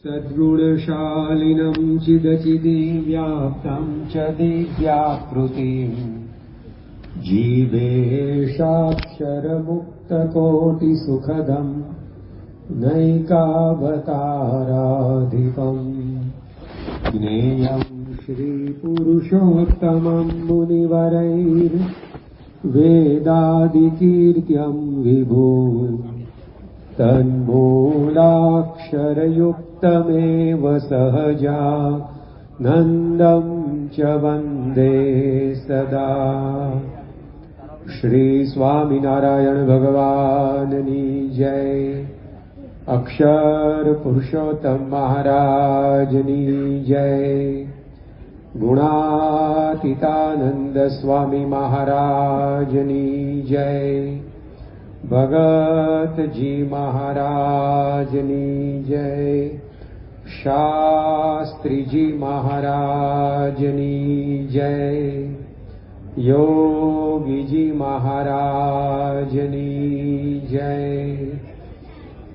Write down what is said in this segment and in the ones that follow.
सद्गुणशालिनं चिदचिदिव्याप्तं च दिव्याकृतिम् जीवेशाक्षरमुक्तकोटिसुखदं नैकावताराधिपम् ज्ञेयं श्रीपुरुषोत्तमं मुनिवरैर्वेदादिकीर्त्यं विभो तन्मूलाक्षरयुक्तमेव सहजा नन्दं च वन्दे सदा। श्री स्वामिनारायण भगवाननी जय। अक्षर पुरुषोत्तम महाराजनी जय। गुणातीतानंद स्वामी महाराजनी जय। भगत जी महाराजनी जय। शास्त्री जी महाराजनी जय। योगी जी महाराजनी जय।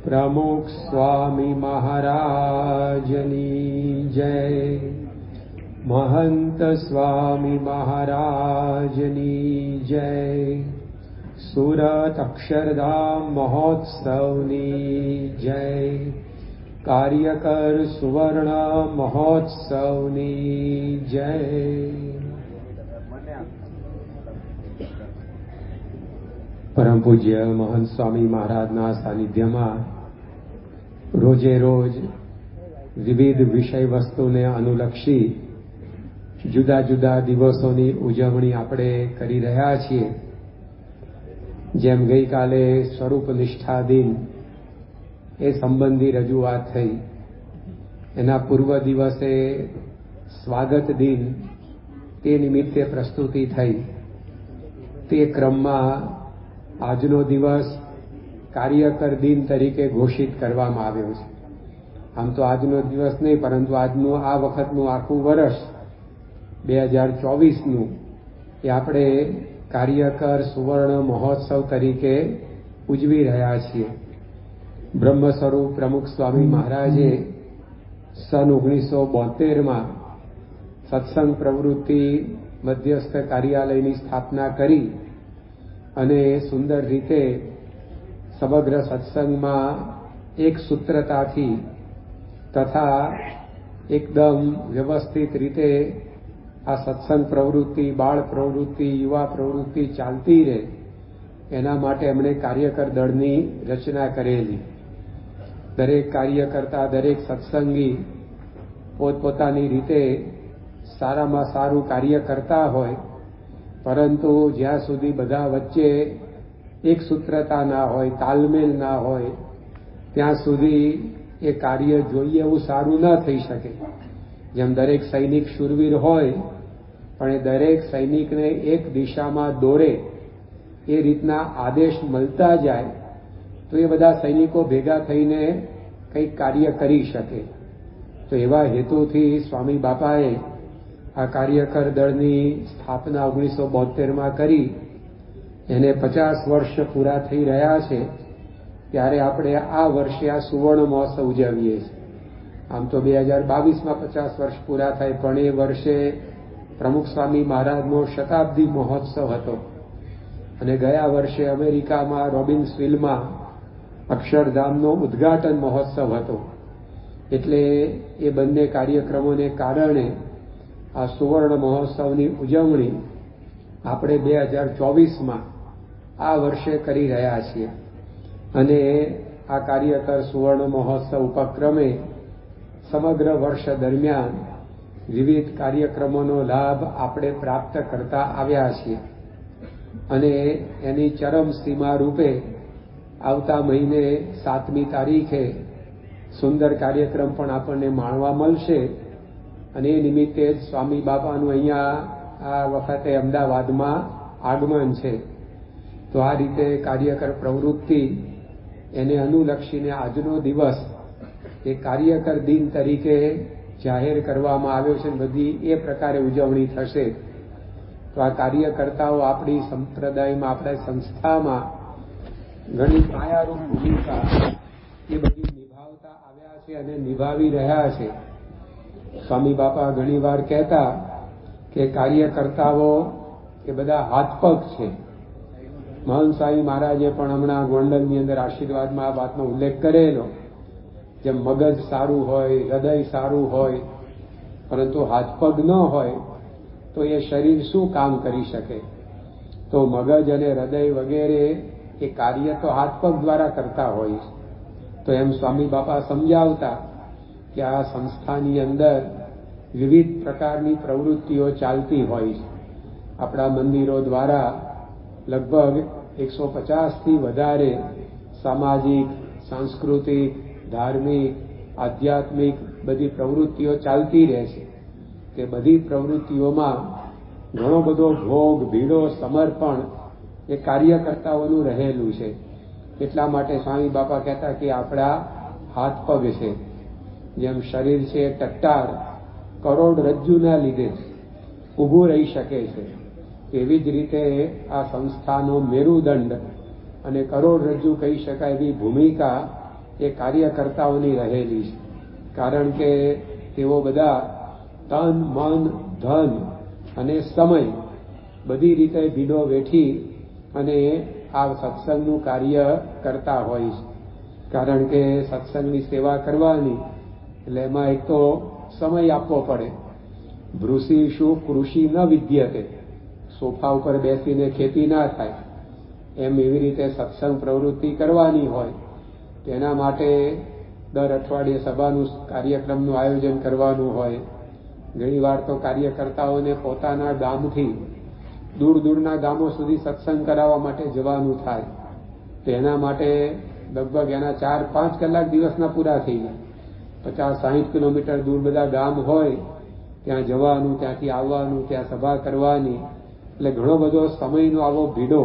प्रमुख स्वामी महाराजनी जय। महंत स्वामी महाराजनी जय। सूरत अक्षरधाम महोत्सवनी जय। कार्यकर सुवर्ण महोत्सवनी जय। परम पूज्य महंत स्वामी महाराजना सानिध्यમાં રોજે રોજ વિવિધ વિષય વસ્તુને અનુલક્ષી જુદા જુદા દિવસોની ઉજવણી આપણે કરી રહ્યા છીએ। જેમ ગઈકાલે સ્વરૂપ નિષ્ઠા દિન એ સંબંધી રજૂઆત થઈ, એના પૂર્વ દિવસે સ્વાગત દિન તે નિમિત્તે પ્રસ્તુતિ થઈ। તે ક્રમમાં આજનો દિવસ કાર્યકર દિન તરીકે ઘોષિત કરવામાં આવ્યો છે। આમ તો આજનો દિવસ નહીં, પરંતુ આજનું આ વખતનું આખું વર્ષ 2024નું એ આપણે કાર્યકર સુવર્ણ મહોત્સવ તરીકે ઉજવી રહ્યા છીએ। બ્રહ્મ સ્વરૂપ પ્રમુખ સ્વામી મહારાજે સન 1972માં સત્સંગ પ્રવૃત્તિ મધ્યસ્થ કાર્યાલયની સ્થાપના કરી અને સુંદર રીતે સમગ્ર સત્સંગમાં એક સૂત્રતાથી તથા એકદમ વ્યવસ્થિત રીતે આ સત્સંગ પ્રવૃત્તિ, બાળ પ્રવૃત્તિ, યુવા પ્રવૃત્તિ ચાલતી રહે એના માટે એમણે કાર્યકર દળની રચના કરેલી। દરેક કાર્યકર્તા, દરેક સત્સંગી પોતપોતાની રીતે સારામાં સારું કાર્ય કરતા હોય, પરંતુ જ્યાં સુધી બધા વચ્ચે એક સૂત્રતા ના હોય, તાલમેલ ના હોય, ત્યાં સુધી એ કાર્ય જોઈએ એવું સારું ન થઈ શકે। જેમ દરેક સૈનિક શૂરવીર હોય, પણ એ દરેક સૈનિકને એક દિશામાં દોરે એ રીતના આદેશ મળતા જાય તો એ બધા સૈનિકો ભેગા થઈને કંઈક કાર્ય કરી શકે। તો એવા હેતુથી સ્વામી બાપાએ આ કાર્યકર દળની સ્થાપના 1972માં કરી। એને 50 વર્ષ પૂરા થઈ રહ્યા છે, ત્યારે આપણે આ વર્ષે આ સુવર્ણ મહોત્સવ ઉજવીએ છીએ। આમ તો 2022માં 50 વર્ષ પૂરા થાય, પણ એ વર્ષે પ્રમુખ સ્વામી મહારાજનો શતાબ્દી મહોત્સવ હતો અને ગયા વર્ષે અમેરિકામાં રોબિન્સવિલમાં અક્ષરધામનો ઉદ્ઘાટન મહોત્સવ હતો। એટલે એ બંને કાર્યક્રમોને કારણે આ સુવર્ણ મહોત્સવની ઉજવણી આપણે 2024માં આ વર્ષે કરી રહ્યા છીએ અને આ કાર્યકર સુવર્ણ મહોત્સવ ઉપક્રમે સમગ્ર વર્ષ દરમિયાન વિવિધ કાર્યક્રમોનો લાભ આપણે પ્રાપ્ત કરતા આવ્યા છીએ અને એની ચરમ સીમા રૂપે આવતા મહિને 7મી તારીખે સુંદર કાર્યક્રમ પણ આપણને માણવા મળશે અને એ નિમિત્તે જ સ્વામી બાપાનું અહીંયા આ વખતે અમદાવાદમાં આગમન છે। તો આ રીતે કાર્યકર પ્રવૃત્તિ એને અનુલક્ષીને આજનો દિવસ એ કાર્યકર દિન તરીકે જાહેર કરવામાં આવ્યો છે। બધી એ પ્રકારે ઉજવણી થશે। તો આ કાર્યકર્તાઓ આપણી સંપ્રદાયમાં, આપણા સંસ્થામાં ઘણી પાયારૂપ ભૂમિકા એ બધી નિભાવતા કરતા આવ્યા છે અને નિભાવી રહ્યા છે. સ્વામી બાપા ઘણીવાર કહેતા કે કાર્યકર્તાઓ એ બધા હાથપગ છે. મહંત સ્વામી મહારાજે પણ હમણાં ગોંડલની અંદર આશીર્વાદમાં આ વાતનો ઉલ્લેખ કરેલો. જેમ મગજ સારું હોય, હૃદય સારું હોય, પરંતુ હાથપગ ન હોય તો એ શરીર શું કામ કરી શકે? તો મગજ અને હૃદય વગેરે એ કાર્ય તો હાથપગ દ્વારા કરતા હોય. તો એમ સ્વામી બાપા સમજાવતા કે આ સંસ્થાની અંદર વિવિધ પ્રકારની પ્રવૃત્તિઓ ચાલતી હોય છે. આપણા મંદિરો દ્વારા લગભગ 150થી વધારે સામાજિક, સાંસ્કૃતિક, ધાર્મિક, આધ્યાત્મિક બધી પ્રવૃત્તિઓ ચાલતી રહે છે. તે બધી પ્રવૃત્તિઓમાં ઘણો બધો ભોગ, ભીડો, સમર્પણ એ કાર્યકર્તાઓનું રહેલું છે. એટલા માટે સ્વામી બાપા કહેતા કે આપણા હાથ પગ છે. જેમ શરીર છે ટટ્ટાર કરોડરજ્જુના લીધે ઊભું રહી શકે છે, એવી જ રીતે આ સંસ્થાનો મેરુદંડ અને કરોડરજ્જુ કહી શકાય એવી ભૂમિકા એ કાર્યકર્તાઓની રહેલી છે. કારણ કે તેઓ બધા તન, મન, ધન અને સમય બધી રીતે ભીડો વેઠી અને આ સત્સંગનું કાર્ય કરતા હોય છે. કારણ કે સત્સંગની સેવા કરવાની એટલે એમાં એક તો સમય આપવો પડે. ભૃષિષુ કૃષિ ન વિદ્યતે, સોફા ઉપર બેસીને ખેતી ના થાય એમ એવી રીતે સત્સંગ પ્રવૃત્તિ કરવાની હોય. તેના માટે દર અઠવાડિયે સભાનું કાર્યક્રમનું આયોજન કરવાનું હોય. ઘણીવાર તો કાર્યકર્તાઓને પોતાના ગામથી દૂર દૂરના ગામો સુધી સત્સંગ કરાવવા માટે જવાનું થાય. તેના માટે લગભગ એના 4-5 કલાક દિવસના પૂરા થઈ જાય. 50-60 કિલોમીટર દૂર બધા ગામ હોય, ત્યાં જવાનું, ત્યાંથી આવવાનું, ત્યાં સભા કરવાની, એટલે ઘણો બધો સમયનો આવો ભીડો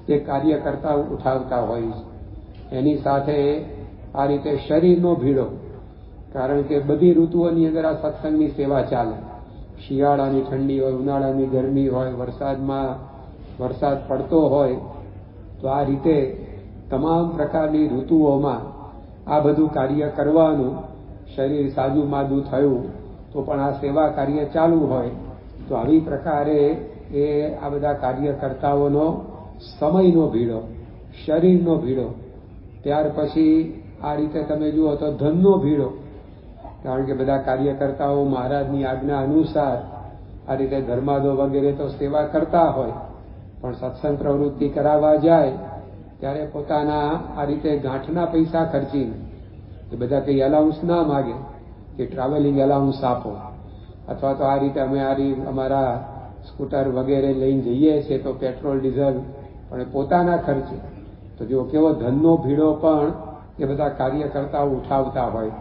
એ કાર્યકર્તા ઉઠાવતા હોય છે. એની સાથે આ રીતે શરીરનો ભીડો, કારણ કે બધી ઋતુઓની અંદર આ સત્સંગની સેવા ચાલે. શિયાળાની ઠંડી હોય, ઉનાળાની ગરમી હોય, વરસાદમાં વરસાદ પડતો હોય, તો આ રીતે તમામ પ્રકારની ઋતુઓમાં આ બધું કાર્ય કરવાનું. શરીર સાજું માદું થયું તો પણ આ સેવા કાર્ય ચાલુ હોય. તો આવી પ્રકારે એ આ બધા કાર્યકર્તાઓનો સમયનો ભીડો, શરીરનો ભીડો, ત્યાર પછી આ રીતે તમે જુઓ તો ધનનો ભીડો. કારણ કે બધા કાર્યકર્તાઓ મહારાજની આજ્ઞા અનુસાર આ રીતે ધર્માદો વગેરે તો સેવા કરતા હોય, પણ સત્સંગ પ્રવૃત્તિ કરાવવા જાય ત્યારે પોતાના આ રીતે ગાંઠના પૈસા ખર્ચીને એ બધા કંઈ અલાઉન્સ ના માગે કે ટ્રાવેલિંગ અલાઉન્સ આપો, અથવા તો આ રીતે અમે અમારા સ્કૂટર વગેરે લઈને જઈએ છીએ તો પેટ્રોલ ડીઝલ પણ પોતાના ખર્ચે. તો જો કેવો ધનનો ભીડો પણ એ બધા કાર્યકર્તાઓ ઉઠાવતા હોય.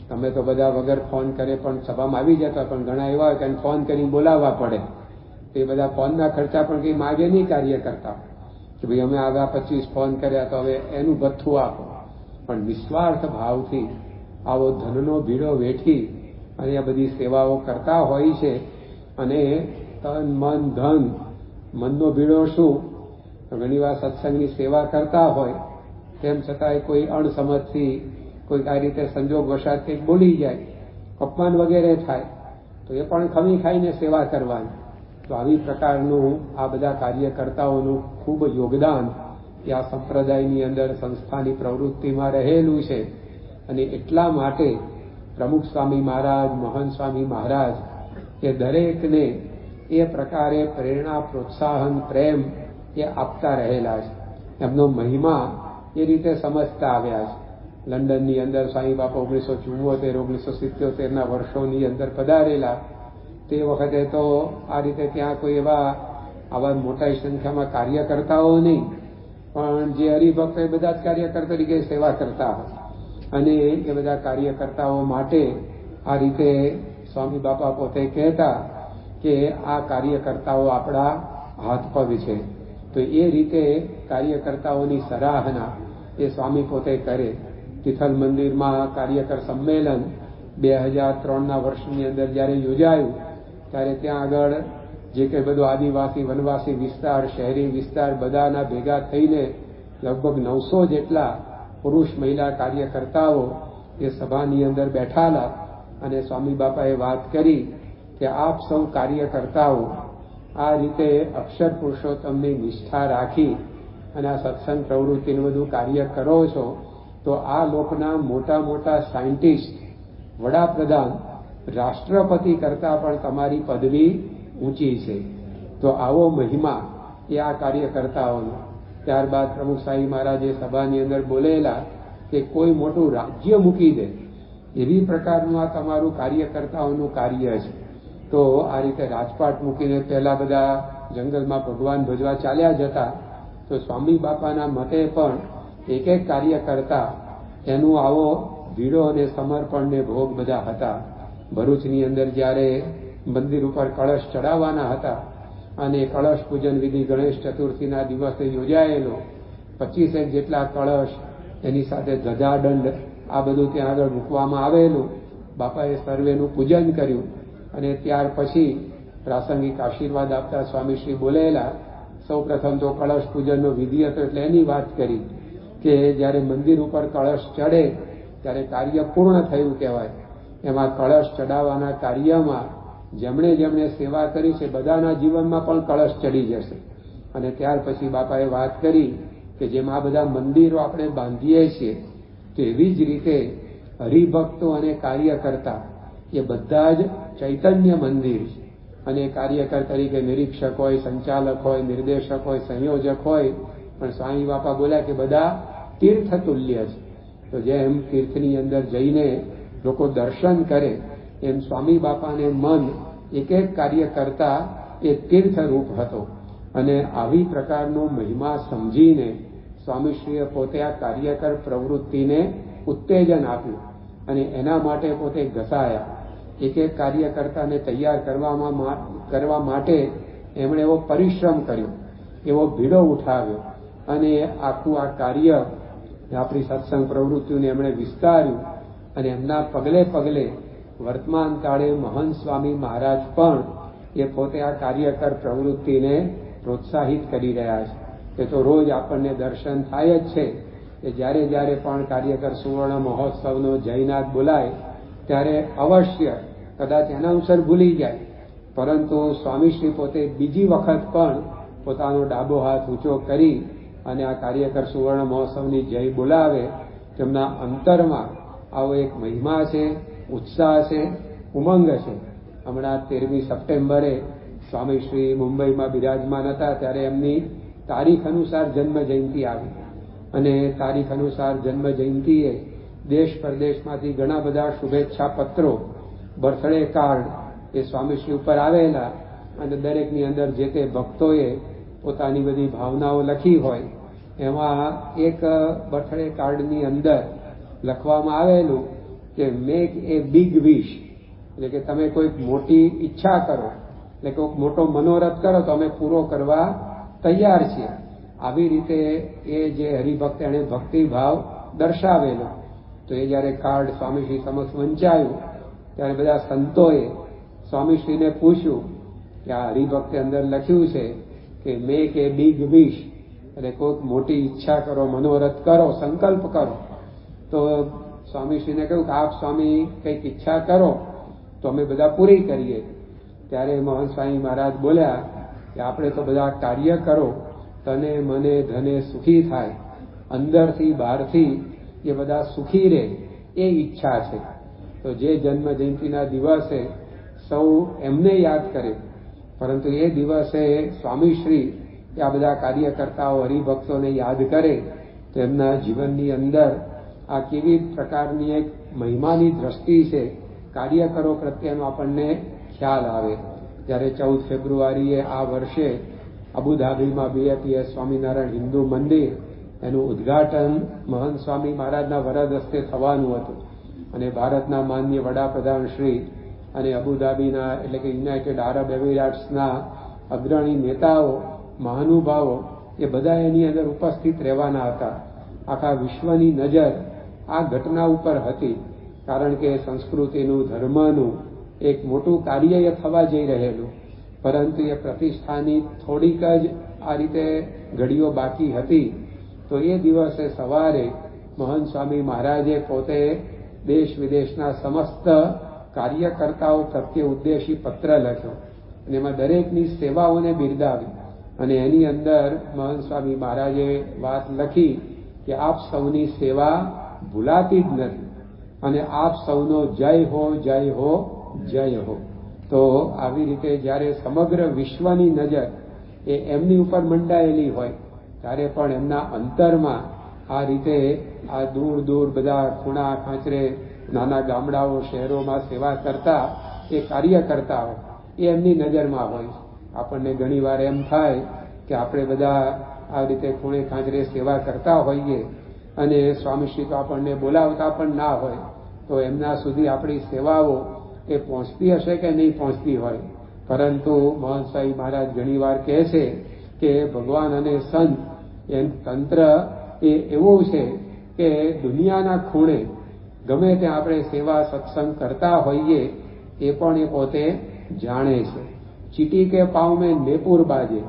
તમે તો બધા વગર ફોન કરે પણ સભામાં આવી જતા, પણ ઘણા એવા હોય કે ફોન કરીને બોલાવવા પડે. તે બધા ફોનના ખર્ચા પણ કંઈ માગે નહીં કાર્યકર્તા કે ભાઈ અમે આગા 25 ફોન કર્યા તો હવે એનું ભથ્થું આપો. પણ નિસ્વાર્થ ભાવથી આવો ધનનો ભીડો વેઠી અને આ બધી સેવાઓ કરતા હોય છે. અને તન, મન, ધન, મનનો ભીડો શું? તો ઘણીવાર સત્સંગની સેવા કરતા હોય, તેમ છતાંય કોઈ અણસમજથી કોઈ આ રીતે સંજોગ વશાત કંઈક બોલી જાય, અપમાન વગેરે થાય, તો એ પણ ખમી ખાઈને સેવા કરવાની. તો આવી પ્રકારનું આ બધા કાર્યકર્તાઓનું ખૂબ યોગદાન એ આ સંપ્રદાયની અંદર સંસ્થાની પ્રવૃત્તિમાં રહેલું છે. અને એટલા માટે પ્રમુખ સ્વામી મહારાજ, મહંત સ્વામી મહારાજ એ દરેકને એ પ્રકારે પ્રેરણા, પ્રોત્સાહન, પ્રેમ એ આપતા રહેલા છે. એમનો મહિમા એ રીતે સમજતા આવ્યા છે. લંડનની અંદર સ્વામી બાપા 1974-1977ના વર્ષોની અંદર પધારેલા. તે વખતે તો આ રીતે ત્યાં કોઈ આવા મોટા સંખ્યામાં કાર્યકર્તાઓ નહીં, પણ જે હરિભક્તો એ બધા જ કાર્યકર તરીકે સેવા કરતા હોય. અને એ બધા કાર્યકર્તાઓ માટે આ રીતે સ્વામી બાપા પોતે કહેતા કે આ કાર્યકર્તાઓ આપણા હાથ પગ છે. તો એ રીતે કાર્યકર્તાઓની સરાહના એ સ્વામી પોતે કરે. તિથલ મંદિરમાં કાર્યકર સંમેલન 2003ના વર્ષની અંદર જ્યારે યોજાયું, ત્યારે ત્યાં આગળ જે કંઈ બધું આદિવાસી, વનવાસી વિસ્તાર, શહેરી વિસ્તાર બધાના ભેગા થઈને લગભગ 900 જેટલા પુરુષ મહિલા કાર્યકર્તાઓ એ સભાની અંદર બેઠાલા અને સ્વામી બાપાએ વાત કરી કે આપ સૌ કાર્યકર્તાઓ આ રીતે અક્ષર પુરુષોત્તમની નિષ્ઠા રાખી અને આ સત્સંગ પ્રવૃત્તિનું બધું કાર્ય કરો છો તો આ લોકના મોટા મોટા સાયન્ટિસ્ટ, વડાપ્રધાન, રાષ્ટ્રપતિ કરતા પણ તમારી પદવી ઊંચી છે. તો આવો મહિમા એ આ કાર્યકર્તાઓનો. ત્યારબાદ પ્રમુખ સાહેબ મહારાજે સભાની અંદર બોલેલા કે કોઈ મોટું રાજ્ય મૂકી દે એવી પ્રકારનું આ તમારું કાર્યકર્તાઓનું કાર્ય છે. તો આ રીતે રાજપાટ મૂકીને પહેલા બધા જંગલમાં ભગવાન ભજવા ચાલ્યા જતા. તો સ્વામી બાપાના મતે પણ એક એક કાર્યકર્તા એનું આવો ભીડો અને સમર્પણ ને ભોગ બધા હતા. ભરૂચની અંદર જ્યારે મંદિર ઉપર કળશ ચડાવવાના હતા અને કળશ પૂજન વિધિ ગણેશ ચતુર્થીના દિવસે યોજાયેલો, 25 જેટલા કળશ, એની સાથે ધજાદંડ, આ બધું ત્યાં આગળ મૂકવામાં આવેલું. બાપાએ સર્વેનું પૂજન કર્યું અને ત્યાર પછી પ્રાસંગિક આશીર્વાદ આપતા સ્વામીશ્રી બોલેલા. સૌ પ્રથમ તો કળશ પૂજનનો વિધિ હતો એટલે એની વાત કરી કે જ્યારે મંદિર ઉપર કળશ ચડે ત્યારે કાર્ય પૂર્ણ થયું કહેવાય. એમાં કળશ ચડાવવાના કાર્યમાં જેમણે જેમણે સેવા કરી છે બધાના જીવનમાં પણ કળશ ચડી જશે. અને ત્યાર પછી બાપાએ વાત કરી કે જેમ આ બધા મંદિરો આપણે બાંધીએ છીએ તો એવી જ રીતે હરિભક્તો અને કાર્યકર્તા એ બધા જ ચૈતન્ય મંદિર છે. અને કાર્યકર તરીકે નિરીક્ષક હોય, સંચાલક હોય, નિર્દેશક હોય, સંયોજક હોય, પણ સ્વામી બાપા બોલ્યા કે બધા તીર્થ તુલ્ય છે. તો જેમ તીર્થની અંદર જઈને લોકો દર્શન કરે એમ સ્વામી બાપાને મન એક એક કાર્ય કરતા એ તીર્થરૂપ હતો. અને આવી પ્રકારનો મહિમા સમજીને સ્વામીશ્રીએ પોતે આ કાર્યકર પ્રવૃત્તિને ઉત્તેજન આપ્યું અને એના માટે પોતે ઘસાયા. એક એક કાર્યકર્તાને તૈયાર કરવા માટે એમણે એવો પરિશ્રમ કર્યો, એવો ભીડો ઉઠાવ્યો અને આખું આ કાર્ય આપણી સત્સંગ પ્રવૃત્તિને એમણે વિસ્તાર્યું. અને એમના પગલે પગલે વર્તમાન કાળે મહંત સ્વામી મહારાજ પણ એ પોતે આ કાર્યકર પ્રવૃત્તિને પ્રોત્સાહિત કરી રહ્યા છે. તે તો રોજ આપણને દર્શન થાય જ છે કે જ્યારે જ્યારે પણ કાર્યકર સુવર્ણ મહોત્સવનો જયનાથ બોલાય ત્યારે અવશ્ય, કદાચ એના અનુસાર ભૂલી જાય, પરંતુ સ્વામીશ્રી પોતે બીજી વખત પણ પોતાનો ડાબો હાથ ઊંચો કરી અને આ કાર્યકર સુવર્ણ મહોત્સવની જય બોલાવે. તેમના અંતરમાં આવો એક મહિમા છે, ઉત્સાહ છે, ઉમંગ છે. હમણાં 13મી સપ્ટેમ્બરે સ્વામીશ્રી મુંબઈમાં બિરાજમાન હતા ત્યારે એમની તારીખ અનુસાર જન્મ જયંતિ આવી અને તારીખ અનુસાર જન્મ જયંતિએ દેશ પરદેશમાંથી ઘણા બધા શુભેચ્છા પત્રો, બર્થડે કાર્ડ એ સ્વામીશ્રી ઉપર આવેલા અને દરેકની અંદર જે તે ભક્તોએ પોતાની બધી ભાવનાઓ લખી હોય. એમાં એક બર્થડે કાર્ડની અંદર લખવામાં આવેલું કે મેક એ બિગ વિશ, એટલે કે તમે કોઈક મોટી ઈચ્છા કરો, એટલે કોઈક મોટો મનોરથ કરો તો અમે પૂરો કરવા તૈયાર છીએ. આવી રીતે એ જે હરિભક્ત એણે ભક્તિભાવ દર્શાવેલો. તો એ જ્યારે કાર્ડ સ્વામીશ્રી સમક્ષ વંચાયું ત્યારે બધા સંતોએ સ્વામીશ્રીને પૂછ્યું કે આ હરિભક્તે અંદર લખ્યું છે કે મેક એ બિગ વિશ, એટલે કોઈક મોટી ઈચ્છા કરો, મનોરથ કરો, સંકલ્પ કરો. તો સ્વામીશ્રીને કહ્યું કે આપ સ્વામી કંઈક ઈચ્છા કરો તો અમે બધા પૂરી કરીએ. ત્યારે મહંત સ્વામી મહારાજ બોલ્યા કે આપણે તો બધા કાર્ય કરો, તને મને ધને સુખી થાય, અંદરથી બહારથી એ બધા સુખી રહે એ ઈચ્છા છે. તો જે જન્મ જયંતિના દિવસે સૌ એમને યાદ કરે, પરંતુ એ દિવસે સ્વામીશ્રી આ બધા કાર્યકર્તાઓ હરિભક્તોને યાદ કરે તો એમના જીવનની અંદર આ કેવી પ્રકારની એક મહિમાની દ્રષ્ટિ છે કાર્યકરો પ્રત્યેનો આપણને ખ્યાલ આવે. જ્યારે 14 ફેબ્રુઆરીએ આ વર્ષે અબુધાબીમાં BAPS સ્વામિનારાયણ હિન્દુ મંદિર એનું ઉદ્ઘાટન મહંત સ્વામી મહારાજના વરદ હસ્તે થવાનું હતું અને ભારતના માનનીય વડાપ્રધાન શ્રી અને અબુધાબીના એટલે કે યુનાઇટેડ આરબ એમિરેટ્સના અગ્રણી નેતાઓ, મહાનુભાવો એ બધા એની અંદર ઉપસ્થિત રહેવાના હતા. આખા વિશ્વની નજર આ ઘટના ઉપર હતી, કારણ કે સંસ્કૃતિનું, ધર્મનું એક મોટું કાર્ય એ થવા જઈ રહેલું, પરંતુ એ પ્રતિષ્ઠાની થોડીક જ આ રીતે ઘડીઓ બાકી હતી. તો એ દિવસે સવારે મહંત સ્વામી મહારાજે પોતે દેશ વિદેશના સમસ્ત કાર્યકર્તાઓ પ્રત્યે ઉદ્દેશી પત્ર લખ્યો અને એમાં દરેકની સેવાઓને બિરદાવી અને એની અંદર મહંત સ્વામી મહારાજે વાત લખી કે આપ સૌની સેવા ભૂલાતી જ નથી અને આપ સૌનો જય હો જય હો જય હો. તો આવી રીતે જ્યારે સમગ્ર વિશ્વની નજર એ એમની ઉપર મંડાયેલી હોય ત્યારે પણ એમના અંતરમાં આ રીતે આ દૂર દૂર બધા ખૂણા ખાંચરે નાના ગામડાઓ શહેરોમાં સેવા કરતા એ કાર્યકર્તાઓ એ એમની નજરમાં હોય. આપણને ઘણીવાર એમ થાય કે આપણે બધા આ રીતે ખૂણે ખાંચરે સેવા કરતા હોઈએ અને સ્વામીશ્રી તો આપણને બોલાવતા પણ ના હોય તો એમના સુધી આપણી સેવાઓ એ પહોંચતી હશે કે નહીં પહોંચતી હોય. પરંતુ મહંત સ્વામી મહારાજ ઘણીવાર કહે છે કે ભગવાન અને સંત એમ તંત્ર એ એવું છે કે દુનિયાના ખૂણે ગમે ત્યાં આપણે સેવા સત્સંગ કરતા હોઈએ એ પણ એ પોતે જાણે છે. ચીટી કે પાँव में नेपुर बाजे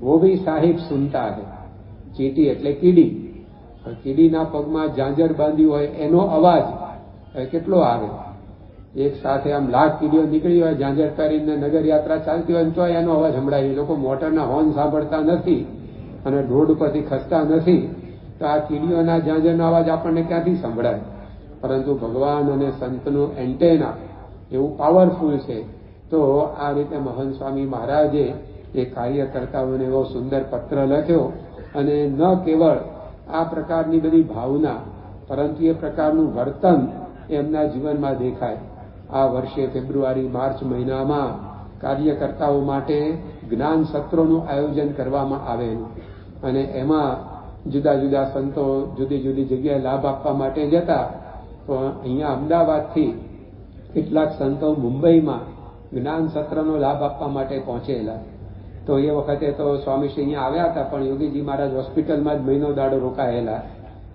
वो भी साहिब सुनता है. ચીટી એટલે કીડી. કીડીના પગમાં ઝાંઝર બાંધી હોય એનો અવાજ કેટલો આવે. એક સાથે આમ લાખ કીડીઓ નીકળી હોય ઝાંઝર કરીને નગર યાત્રા ચાલતી હોય તો એનો અવાજ સંભળાય. લોકો મોટરના હોર્ન સાંભળતા નથી અને રોડ ઉપરથી ખસતા નથી તો આ કીડીઓના ઝાંઝરનો અવાજ આપણને ક્યાંથી સંભળાય. પરંતુ ભગવાન અને સંતનું એન્ટેના એવું પાવરફુલ છે. તો આ રીતે મહંત સ્વામી મહારાજે એ કાર્યકર્તાઓને એવો સુંદર પત્ર લખ્યો અને ન કેવળ આ પ્રકારની બધી ભાવના પરંતુ એ પ્રકારનું વર્તન એમના જીવનમાં દેખાય. આ વર્ષે ફેબ્રુઆરી માર્ચ મહિનામાં કાર્યકર્તાઓ માટે જ્ઞાન સત્રોનું આયોજન કરવામાં આવેલું અને એમાં જુદા જુદા સંતો જુદી જુદી જગ્યાએ લાભ આપવા માટે જતા. તો અહીંયા અમદાવાદથી કેટલાક સંતો મુંબઈમાં જ્ઞાન સત્રનો લાભ આપવા માટે પહોંચેલા. તો એ વખતે તો સ્વામીશ્રી અહીંયા આવ્યા હતા પણ યોગીજી મહારાજ હોસ્પિટલમાં જ મહિનો દાડો રોકાયેલા.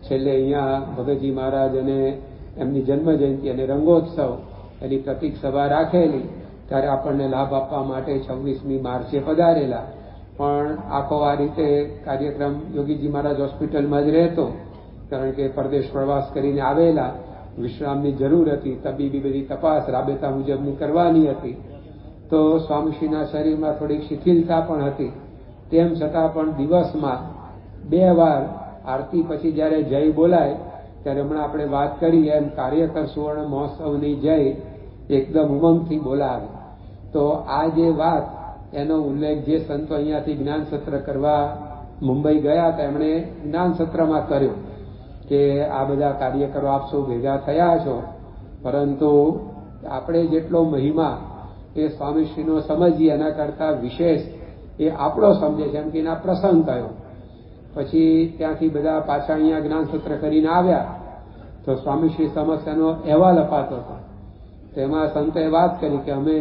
છેલ્લે અહીંયા ભગતજી મહારાજ અને એમની જન્મજયંતિ અને રંગોત્સવ એની પ્રતિક સભા રાખેલી ત્યારે આપણને લાભ આપવા માટે 26મી માર્ચે પધારેલા. પણ આખો આ રીતે કાર્યક્રમ યોગીજી મહારાજ હોસ્પિટલમાં જ રહેતો કારણ કે પરદેશ પ્રવાસ કરીને આવેલા. વિશ્રામની જરૂર હતી. તબીબી બધી તપાસ રાબેતા મુજબની કરવાની હતી. તો સ્વામીશ્રીના શરીરમાં થોડીક શિથિલતા પણ હતી. તેમ છતાં પણ દિવસમાં 2 વાર આરતી પછી જ્યારે જય બોલાય ત્યારે હમણાં આપણે વાત કરી એમ કાર્યકર સુવર્ણ મહોત્સવની જય એકદમ ઉમંગથી બોલાવે. તો આ જે વાત એનો ઉલ્લેખ જે સંતો અહીંયાથી જ્ઞાન સત્ર કરવા મુંબઈ ગયા હતા એમણે જ્ઞાન સત્રમાં કર્યો કે આ બધા કાર્યકરો આપ સૌ ભેગા થયા છો પરંતુ આપણે જેટલો મહિમા એ સ્વામીશ્રીનો સમજીએ એના કરતા વિશેષ એ આપણો સમજે છે એમ કે એના પ્રસંગ થયો. પછી ત્યાંથી બધા પાછા અહીંયા જ્ઞાન સત્ર કરીને આવ્યા તો સ્વામીશ્રી સમક્ષ એનો અહેવાલ અપાતો હતો. તેમાં સંતોએ વાત કરી કે અમે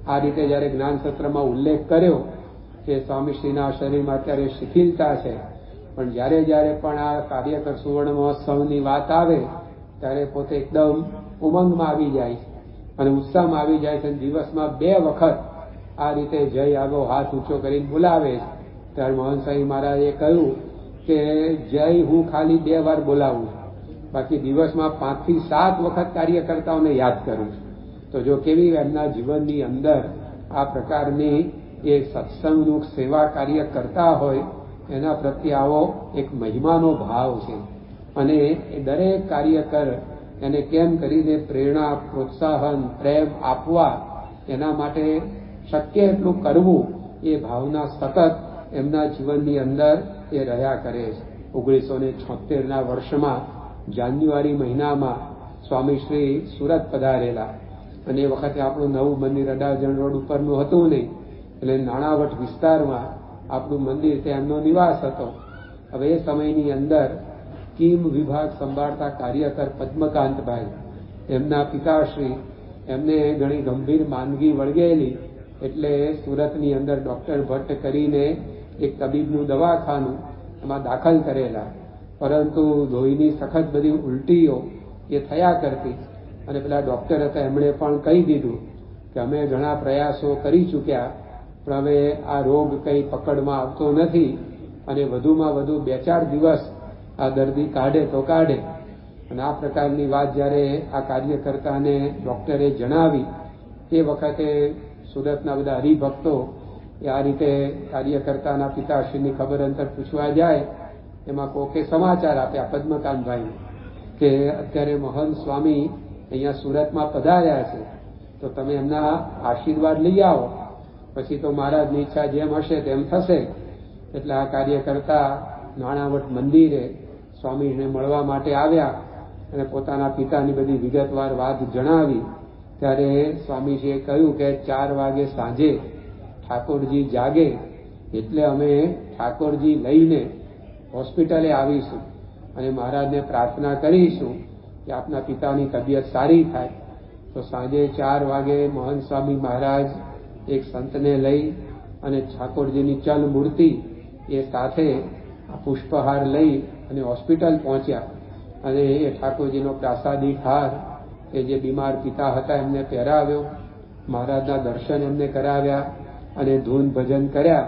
આ રીતે જ્યારે જ્ઞાન સત્રમાં ઉલ્લેખ કર્યો કે સ્વામીશ્રીના શરીરમાં અત્યારે શિથિલતા છે પણ જ્યારે જ્યારે પણ આ કાર્યકર સુવર્ણ મહોત્સવની વાત આવે ત્યારે પોતે એકદમ ઉમંગમાં આવી જાય છે અને ઉત્સાહમાં આવી જાય છે. દિવસમાં 2 વખત આ રીતે જય આગો હાથ ઊંચો કરીને બોલાવે છે. ત્યારે મહંત સ્વામી મહારાજે કહ્યું કે જય હું ખાલી 2 વાર બોલાવું છું બાકી દિવસમાં 5 થી 7 વખત કાર્યકર્તાઓને યાદ કરું છું. તો જો કેવી એમના જીવનની અંદર આ પ્રકારની એ સત્સંગનું સેવા કાર્ય કરતા હોય એના પ્રત્યે આવો એક મહિમાનો ભાવ છે અને એ દરેક કાર્યકર એને કેમ કરીને પ્રેરણા પ્રોત્સાહન પ્રેમ આપવા એના માટે શક્ય એટલું કરવું એ ભાવના સતત એમના જીવનની અંદર એ રહ્યા કરે છે. 1976ના વર્ષમાં જાન્યુઆરી મહિનામાં સ્વામીશ્રી સુરત પધારેલા અને એ વખતે આપણું નવું મંદિર અડાજણ રોડ ઉપરનું હતું નહીં એટલે નાણાવટ વિસ્તારમાં આપણું મંદિર ત્યાં એમનો નિવાસ હતો. હવે એ સમયની અંદર કીમ વિભાગ સંભાળતા કાર્યકર પદ્મકાંતભાઈ એમના પિતાશ્રી એમને ઘણી ગંભીર માંદગી વળગેલી એટલે સુરતની અંદર ડોક્ટર ભટ્ટ કરીને એક તબીબનું દવાખાનું એમાં દાખલ કરેલા. પરંતુ લોહીની સખત બધી ઉલટીઓ એ થયા કરતી અને પેલા ડોક્ટર હતા એમણે પણ કહી દીધું કે અમે ઘણા પ્રયાસો કરી ચૂક્યા પણ હવે આ રોગ કંઈ પકડમાં આવતો નથી અને વધુમાં વધુ 2-4 દિવસ આ દર્દી કાઢે તો કાઢે. અને આ પ્રકારની વાત જ્યારે આ કાર્યકર્તાને ડોક્ટરે જણાવી એ વખતે સુરતના બધા હરિભક્તો એ આ રીતે કાર્યકર્તાના પિતાશ્રીની ખબર અંતર પૂછવા જાય. એમાં કોકે સમાચાર આપ્યા પદ્મકાંતભાઈ કે અત્યારે મહંત સ્વામી અહીંયા સુરતમાં પધાર્યા છે, તો તમે એમના આશીર્વાદ લઈ આવો, પછી તો મહારાજની ઈચ્છા જેમ હશે તેમ થશે. એટલે આ કાર્યકર્તા નાણાવટ મંદિરે સ્વામીને મળવા માટે આવ્યા અને પોતાના પિતાની બધી વિગતવાર વાત જણાવી. ત્યારે સ્વામીજીએ કહ્યું કે 4 વાગે સાંજે ઠાકોરજી જાગે એટલે અમે ઠાકોરજી લઈને હોસ્પિટલે આવીશું અને મહારાજને પ્રાર્થના કરીશું કે આપના પિતાની તબિયત સારી થાય. તો સાંજે 4 વાગે મહંત સ્વામી મહારાજ એક સંતને લઈ અને ઠાકોરજીની ચલ મૂર્તિ એ સાથે પુષ્પહાર લઈ અને હોસ્પિટલ પહોંચ્યા અને એ ઠાકોરજીનો પ્રાસાદિક હાર કે જે બીમાર પિતા હતા એમને પહેરાવ્યો, મહારાજના દર્શન એમને કરાવ્યા અને ધૂન ભજન કર્યા.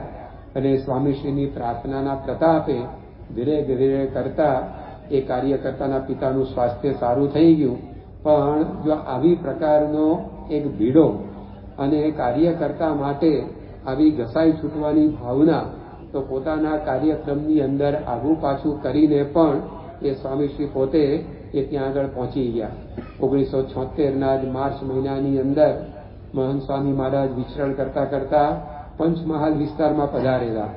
અને સ્વામીશ્રીની પ્રાર્થનાના પ્રતાપે ધીરે ધીરે કરતા એ કાર્યકર્તાના પિતાનું સ્વાસ્થ્ય સારું થઈ ગયું. પણ જો આવી પ્રકારનો એક ભીડો અને કાર્યકર્તા માટે આવી ઘસાઈ છૂટવાની ભાવના, તો પોતાના કાર્યક્રમની અંદર આગુ પાછું કરીને પણ એ સ્વામીશ્રી પોતે એ ત્યાં આગળ પહોંચી ગયા. 1976ના જ માર્ચ મહિનાની અંદર મહંત સ્વામી મહારાજ વિચરણ કરતા કરતા પંચમહાલ વિસ્તારમાં પધારેલા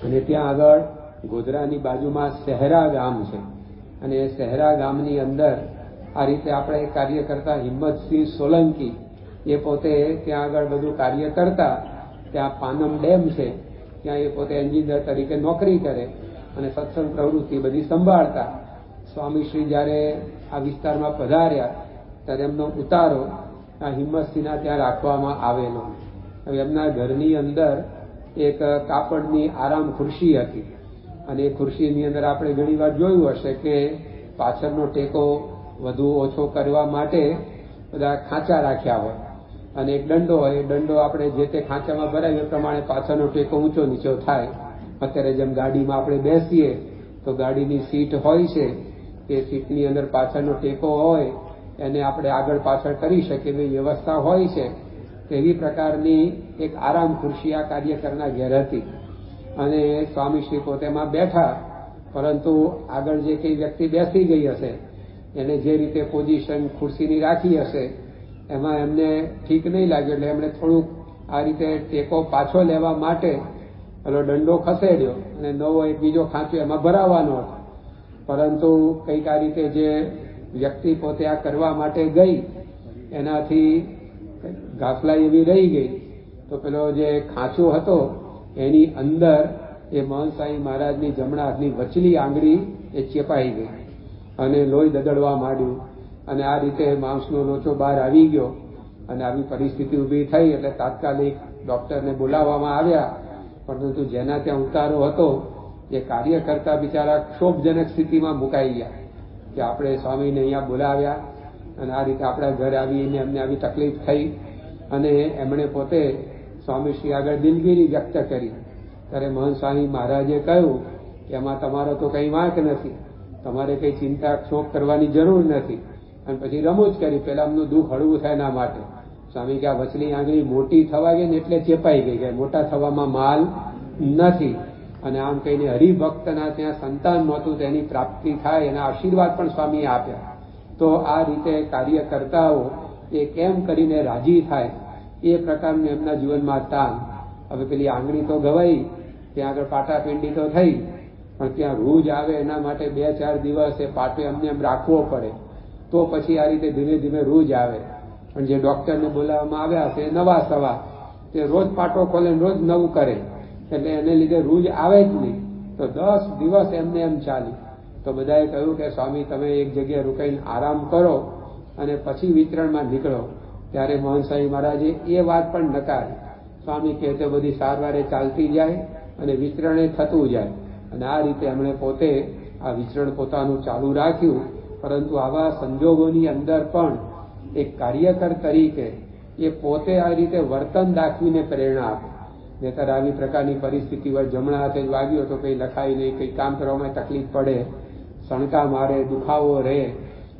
અને ત્યાં આગળ ગોધરાની બાજુમાં શહેરા ગામ છે અને એ શહેરા ગામની અંદર આ રીતે આપણે કાર્યકર્તા હિંમતસિંહ સોલંકી એ પોતે ત્યાં આગળ બધું કાર્ય કરતા. ત્યાં પાનમ ડેમ છે, ત્યાં એ પોતે એન્જિનિયર તરીકે નોકરી કરે અને સત્સંગ પ્રવૃત્તિ બધી સંભાળતા. સ્વામીશ્રી જ્યારે આ વિસ્તારમાં પધાર્યા ત્યારે એમનો ઉતારો આ હિંમતસિંહના ત્યાં રાખવામાં આવેલો. હવે એમના ઘરની અંદર એક કાપડની આરામ ખુરશી હતી અને એ ખુરશીની અંદર આપણે ઘણી વાર જોયું હશે કે પાછળનો ટેકો વધુ ઓછો કરવા માટે બધા ખાંચા રાખ્યા હોય અને એક દંડો હોય. એ દંડો આપણે જે તે ખાંચામાં ભરાય એ પ્રમાણે પાછળનો ટેકો ઊંચો નીચો થાય. અત્યારે જેમ ગાડીમાં આપણે બેસીએ તો ગાડીની સીટ હોય છે, એ સીટની અંદર પાછળનો ટેકો હોય એને આપણે આગળ પાછળ કરી શકીએ એવી વ્યવસ્થા હોય છે. એવી પ્રકારની એક આરામ ખુરશી આ કાર્યકરના ઘેર હતી અને સ્વામીશ્રી પોતેમાં બેઠા. પરંતુ આગળ જે કઈ વ્યક્તિ બેસી ગઈ હશે એને જે રીતે પોઝિશન ખુરશીની રાખી હશે એમાં એમને ઠીક નહીં લાગ્યું એટલે એમણે થોડુંક આ રીતે ટેકો પાછો લેવા માટે પેલો દંડો ખસેડ્યો અને નવો એક બીજો ખાંચો એમાં ભરાવાનો હતો. પરંતુ કંઈક આ રીતે જે વ્યક્તિ પોતે આ કરવા માટે ગઈ એનાથી ગાફલા એવી રહી ગઈ તો પેલો જે ખાંચો હતો એની અંદર એ મહંત સ્વામી મહારાજની જમણા હાથની વચલી આંગળી એ ચેપાઈ ગઈ અને લોહી દદડવા માંડ્યું અને આ રીતે માંસનો લોચો બહાર આવી ગયો અને આવી પરિસ્થિતિ ઊભી થઈ. એટલે તાત્કાલિક ડોક્ટરને બોલાવવામાં આવ્યા. પરંતુ જેના ત્યાં ઉતારો હતો એ કાર્યકર્તા બિચારા ક્ષોભજનક સ્થિતિમાં મુકાઈ ગયા કે આપણે સ્વામીને અહીંયા બોલાવ્યા અને આ રીતે આપણા ઘર આવીને એમને આવી તકલીફ થઈ. અને એમણે પોતે સ્વામીશ્રી આગળ દિલગીરી વ્યક્ત કરી. ત્યારે મહંત સ્વામી મહારાજે કહ્યું કે એમાં તમારો તો કંઈ વાંક નથી, તમારે કંઈ ચિંતા ક્ષોભ કરવાની જરૂર નથી. અને પછી રમૂજ કરી પેલા એમનું દુઃખ હળવું થાય એના માટે. સ્વામી કે આ વચલી આંગળી મોટી થવા ગઈ ને એટલે ચેપાઈ ગઈ કે મોટા થવામાં માલ નથી. અને આમ કહીને હરિભક્તના ત્યાં સંતાન નહોતું તેની પ્રાપ્તિ થાય એના આશીર્વાદ પણ સ્વામીએ આપ્યા. તો આ રીતે કાર્યકર્તાઓ એ કેમ કરીને રાજી થાય એ પ્રકારનું એમના જીવનમાં તાન. હવે પેલી આંગળી તો ગવાઈ, ત્યાં આગળ પાટાપિંડી તો થઈ, પણ ત્યાં રૂજ આવે એના માટે 2-4 દિવસ એ પાટો એમને એમ રાખવો પડે તો પછી આ રીતે ધીમે ધીમે રૂજ આવે. પણ જે ડોક્ટરને બોલાવવામાં આવ્યા છે નવા સવા તે રોજ પાટો ખોલે રોજ નવું કરે એટલે એને લીધે રૂજ આવે જ નહીં. તો 10 દિવસ એમને એમ ચાલી. તો બધાએ કહ્યું કે સ્વામી તમે એક જગ્યાએ રોકાઈને આરામ કરો અને પછી વિતરણમાં નીકળો. ત્યારે મહંત સ્વામી મહારાજે એ વાત પણ નકારી. સ્વામી કહે તો બધી સારવારે ચાલતી જાય અને વિતરણે થતું જાય. અને આ રીતે એમણે પોતે આ વિતરણ પોતાનું ચાલુ રાખ્યું. પરંતુ આવા સંજોગોની અંદર પણ એક કાર્યકર તરીકે એ પોતે આ રીતે વર્તન દાખવીને પ્રેરણા આપે. નહીંતર આવી પ્રકારની પરિસ્થિતિ હોય જમણા હાથે જ વાગ્યો તો કંઈ લખાય નહીં, કંઈ કામ કરવામાં તકલીફ પડે. સણકા મારે, દુખાવો રહે,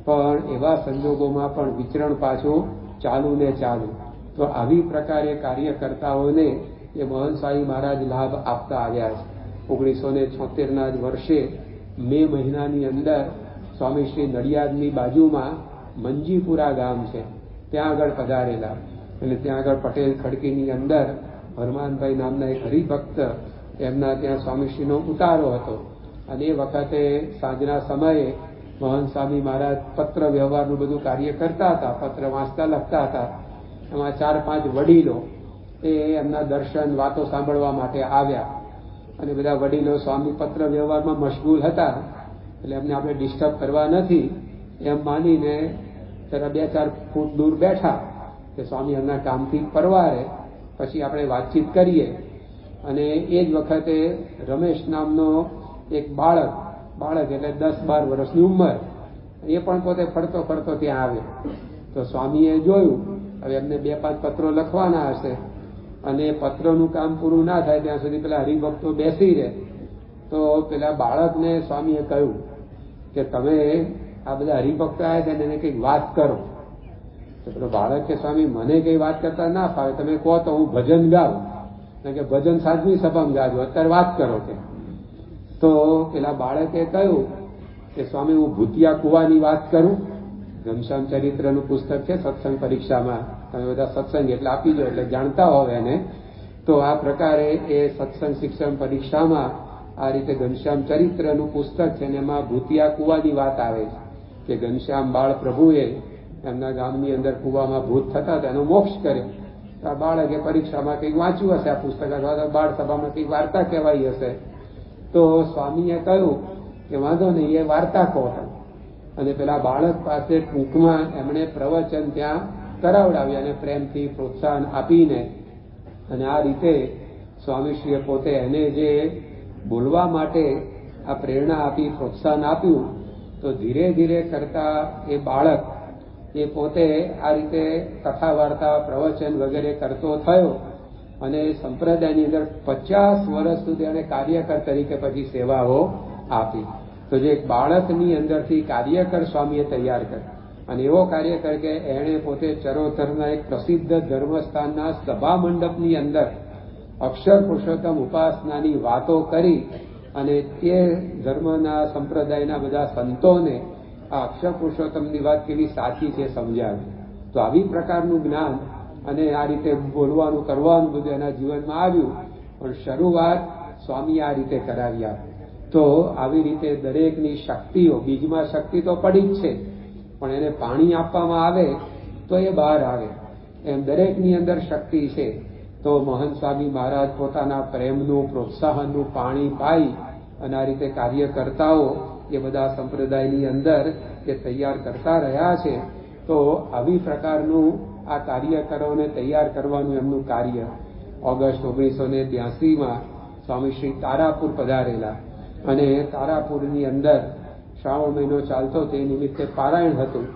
પણ એવા સંજોગોમાં પણ વિચરણ પાછું ચાલુ ને ચાલુ. તો આવી પ્રકારે કાર્યકર્તાઓને એ મહંત સ્વામી મહારાજ લાભ આપતા આવ્યા છે. 1976ના જ વર્ષે મે મહિનાની અંદર સ્વામી શ્રી નડિયાદની બાજુમાં મંજીપુરા ગામ છે, ત્યાં આગળ પધારેલા. અને ત્યાં આગળ પટેલ ખડકીની અંદર હરમાનભાઈ નામના એક હરિભક્ત, એમના ત્યાં સ્વામીશ્રીનો ઉતારો હતો. અને એ વખતે સાંજના સમયે મહંત સ્વામી મહારાજ પત્ર વ્યવહારનું બધું કાર્ય કરતા હતા, પત્ર વાંચતા લખતા હતા. એમાં 4-5 વડીલો એ એમના દર્શન, વાતો સાંભળવા માટે આવ્યા. અને બધા વડીલો સ્વામી પત્ર વ્યવહારમાં મશગુલ હતા, એટલે એમને આપણે ડિસ્ટર્બ કરવા નથી એમ માનીને જરા 2-4 ફૂટ દૂર બેઠા કે સ્વામી એમના કામથી પરવારે, પછી આપણે વાતચીત કરીએ. અને એ જ વખતે રમેશ નામનો એક બાળક એટલે 10-12 વર્ષની ઉંમર, એ પણ પોતે ફરતો ફરતો ત્યાં આવ્યો. તો સ્વામીએ જોયું હવે એમને 2-5 પત્રો લખવાના હશે, અને પત્રનું કામ પૂરું ના થાય ત્યાં સુધી પેલા હરિભક્તો બેસી રહે. તો પેલા બાળકને સ્વામીએ કહ્યું કે તમે આ બધા હરિભક્તો આવ્યા છે ને એને કંઈક વાત કરો. તો પેલો બાળક કે સ્વામી મને કઈ વાત કરતા ના ફાવે, તમે કહો તો હું ભજન ગાઉં, કારણ કે ભજન સાધવી સભામાં ગાજો, અત્યારે વાત કરો કે. તો પેલા બાળકે કહ્યું કે સ્વામી હું ભૂતિયા કુવાની વાત કરું. ઘનશ્યામ ચરિત્રનું પુસ્તક છે સત્સંગ પરીક્ષામાં, તમે બધા સત્સંગ એટલે આપી દો એટલે જાણતા હોવ એને. તો આ પ્રકારે એ સત્સંગ શિક્ષણ પરીક્ષામાં આ રીતે ઘનશ્યામ ચરિત્રનું પુસ્તક છે ને એમાં ભૂતિયા કુવાની વાત આવે છે કે ઘનશ્યામ બાળ પ્રભુએ એમના ગામની અંદર કુવામાં ભૂત થતા હતા, એનો મોક્ષ કર્યો. આ બાળકે પરીક્ષામાં કંઈક વાંચ્યું હશે આ પુસ્તક, અથવા બાળ સભામાં કંઈક વાર્તા કહેવાઈ હશે. તો સ્વામીએ કહ્યું કે વાંધો નહીં, એ વાર્તા કહો. અને પેલા બાળક પાસે ટૂંકમાં એમણે પ્રવચન ત્યાં કરાવડાવ્યા અને પ્રેમથી પ્રોત્સાહન આપીને. અને આ રીતે સ્વામીશ્રીએ પોતે એને જે બોલવા માટે આ પ્રેરણા આપી, પ્રોત્સાહન આપ્યું. તો ધીરે ધીરે કરતા એ બાળક એ પોતે આ રીતે કથા વાર્તા, પ્રવચન વગેરે કરતો થયો. અને સંપ્રદાયની અંદર 50 વર્ષ સુધી એને કાર્યકર તરીકે પછી સેવાઓ આપી. તો જે એક બાળકની અંદરથી કાર્યકર સ્વામીએ તૈયાર કર્યો. અને એવો કાર્યકર કે એણે પોતે ચરોતરના એક પ્રસિદ્ધ ધર્મસ્થાનના સભા મંડપની અંદર અક્ષર પુરુષોત્તમ ઉપાસનાની વાતો કરી અને તે ધર્મના સંપ્રદાયના બધા સંતોને આ અક્ષર પુરુષોત્તમની વાત કેવી સાચી છે સમજાવી. તો આવી પ્રકારનું જ્ઞાન અને આ રીતે બોલવાનું, કરવાનું બધું એના જીવનમાં આવ્યું. પણ શરૂઆત સ્વામી આ રીતે કરાવી આપી. તો આવી રીતે દરેકની શક્તિઓ, બીજમાં શક્તિ તો પડી જ છે, પણ એને પાણી આપવામાં આવે તો એ બહાર આવે. એમ દરેકની અંદર શક્તિ છે. તો મહંત સ્વામી મહારાજ પોતાના પ્રેમનું, પ્રોત્સાહનનું પાણી પાઈ અને આ રીતે કાર્યકર્તાઓ એ બધા સંપ્રદાયની અંદર એ તૈયાર કરતા રહ્યા છે. તો આવી પ્રકારનું આ કાર્યકરોને તૈયાર કરવાનું એમનું કાર્ય. ઓગસ્ટ 1982માં સ્વામી શ્રી તારાપુર પધારેલા અને તારાપુરની અંદર શ્રાવણ મહિનો ચાલતો તે નિમિત્તે પારાયણ હતું.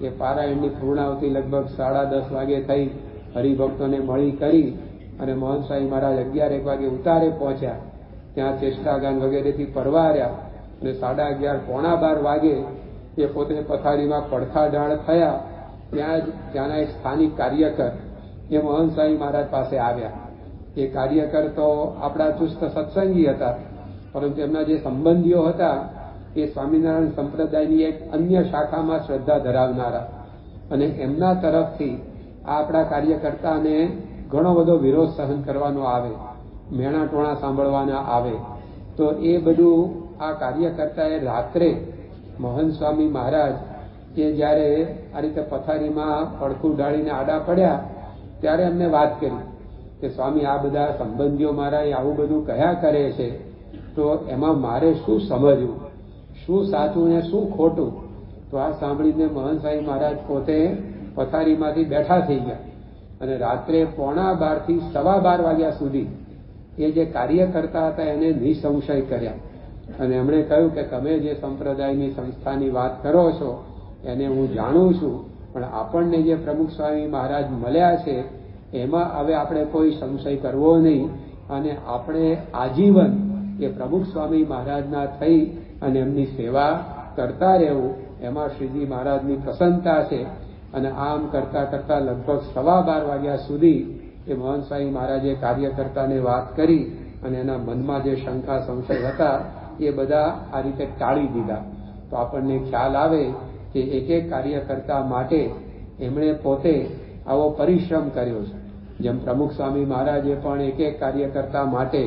એ પારાયણની પૂર્ણાવતિ લગભગ 10:30 વાગે થઈ. હરિભક્તોને મળી કરી અને મહંત સ્વામી મહારાજ 11 વાગે ઉતારે પહોંચ્યા. ત્યાં ચેષ્ટાગાન વગેરેથી પરવાર્યા અને 11:30 પોણા 12 વાગે એ પોતે પથારીમાં પડખા ઢાળ થયા. ત્યાંના એક સ્થાનિક કાર્યકર એ મહંત સ્વામી મહારાજ પાસે આવ્યા. એ કાર્યકર તો આપણા ચુસ્ત સત્સંગી હતા, પરંતુ એમના જે સંબંધીઓ હતા એ સ્વામિનારાયણ સંપ્રદાયની એક અન્ય શાખામાં શ્રદ્ધા ધરાવનારા, અને એમના તરફથી આપણા કાર્યકર્તાને ઘણો બધો વિરોધ સહન કરવાનો આવે, મેણા ટોણા સાંભળવાના આવે. તો એ બધું આ કાર્યકર્તાએ રાત્રે મહંત સ્વામી મહારાજ કે જ્યારે આ રીતે પથારીમાં પડખું ઢાળીને આડા પડ્યા ત્યારે એમને વાત કરી કે સ્વામી આ બધા સંબંધીઓ મારા આવું બધું કયા કરે છે, તો એમાં મારે શું સમજવું, શું સાચું ને શું ખોટું. તો આ સાંભળીને મહંત સ્વામી મહારાજ પોતે પથારીમાંથી બેઠા થઈ ગયા અને રાત્રે પોણા 12 થી 12:15 વાગ્યા સુધી એ જે કાર્યકર્તા હતા એને નિસંશય કર્યા. અને એમણે કહ્યું કે તમે જે સંપ્રદાયની સંસ્થાની વાત કરો છો એને હું જાણું છું, પણ આપણને જે પ્રમુખ સ્વામી મહારાજ મળ્યા છે એમાં હવે આપણે કોઈ સંશય કરવો નહીં, અને આપણે આજીવન એ પ્રમુખ સ્વામી મહારાજના થઈ અને એમની સેવા કરતા રહેવું એમાં શ્રીજી મહારાજની પ્રસન્નતા છે. અને આમ કરતા કરતા લગભગ 12:15 વાગ્યા સુધી એ મહંત સ્વામી મહારાજે કાર્યકર્તાને વાત કરી અને એના મનમાં જે શંકા સંશય હતા એ બધા આ રીતે ટાળી દીધા. તો આપણને ખ્યાલ આવે કે એક એક કાર્યકર્તા માટે એમણે પોતે આવો પરિશ્રમ કર્યો છે. જેમ પ્રમુખ સ્વામી મહારાજે પણ એક એક કાર્યકર્તા માટે,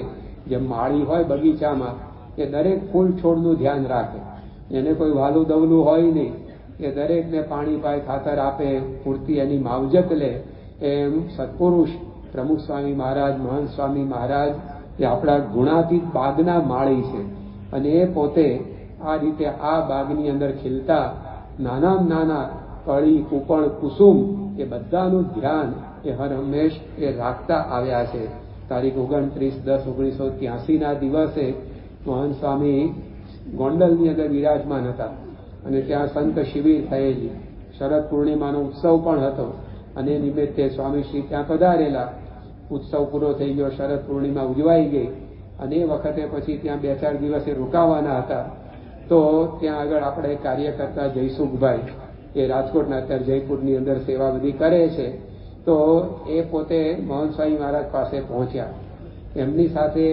જેમ માળી હોય બગીચામાં, એ દરેક ફૂલ છોડનું ધ્યાન રાખે, એને કોઈ વાલું દવલું હોય નહીં, એ દરેકને પાણી પાય, ખાતર આપે, પૂરતી એની માવજત લે. એમ સત્પુરુષ પ્રમુખ સ્વામી મહારાજ, મહંત સ્વામી મહારાજ એ આપણા ગુણાતીત બાગના માળી છે. અને એ પોતે આ રીતે આ બાગની અંદર ખીલતા નાનામાં નાના કળી, કૂપણ, કુસુમ એ બધાનું ધ્યાન એ હર હંમેશ એ રાખતા આવ્યા છે. તારીખ 29/10/1983 દિવસે મહંત સ્વામી ગોંડલની અંદર વિરાજમાન હતા અને ત્યાં સંત શિબિર થયેલી, શરદ પૂર્ણિમાનો ઉત્સવ પણ હતો અને નિમિત્તે સ્વામીશ્રી ત્યાં પધારેલા. ઉત્સવ પૂરો થઈ ગયો, શરદ પૂર્ણિમા ઉજવાઈ ગઈ અને એ વખતે પછી ત્યાં 2-4 દિવસે રોકાવાના હતા. તો ત્યાં આગળ આપણે કાર્યકર્તા જયસુખભાઈ, એ રાજકોટના અત્યારે જયપુરની અંદર સેવા બધી કરે છે, તો એ પોતે મહંત સ્વામી મહારાજ પાસે પહોંચ્યા. એમની સાથે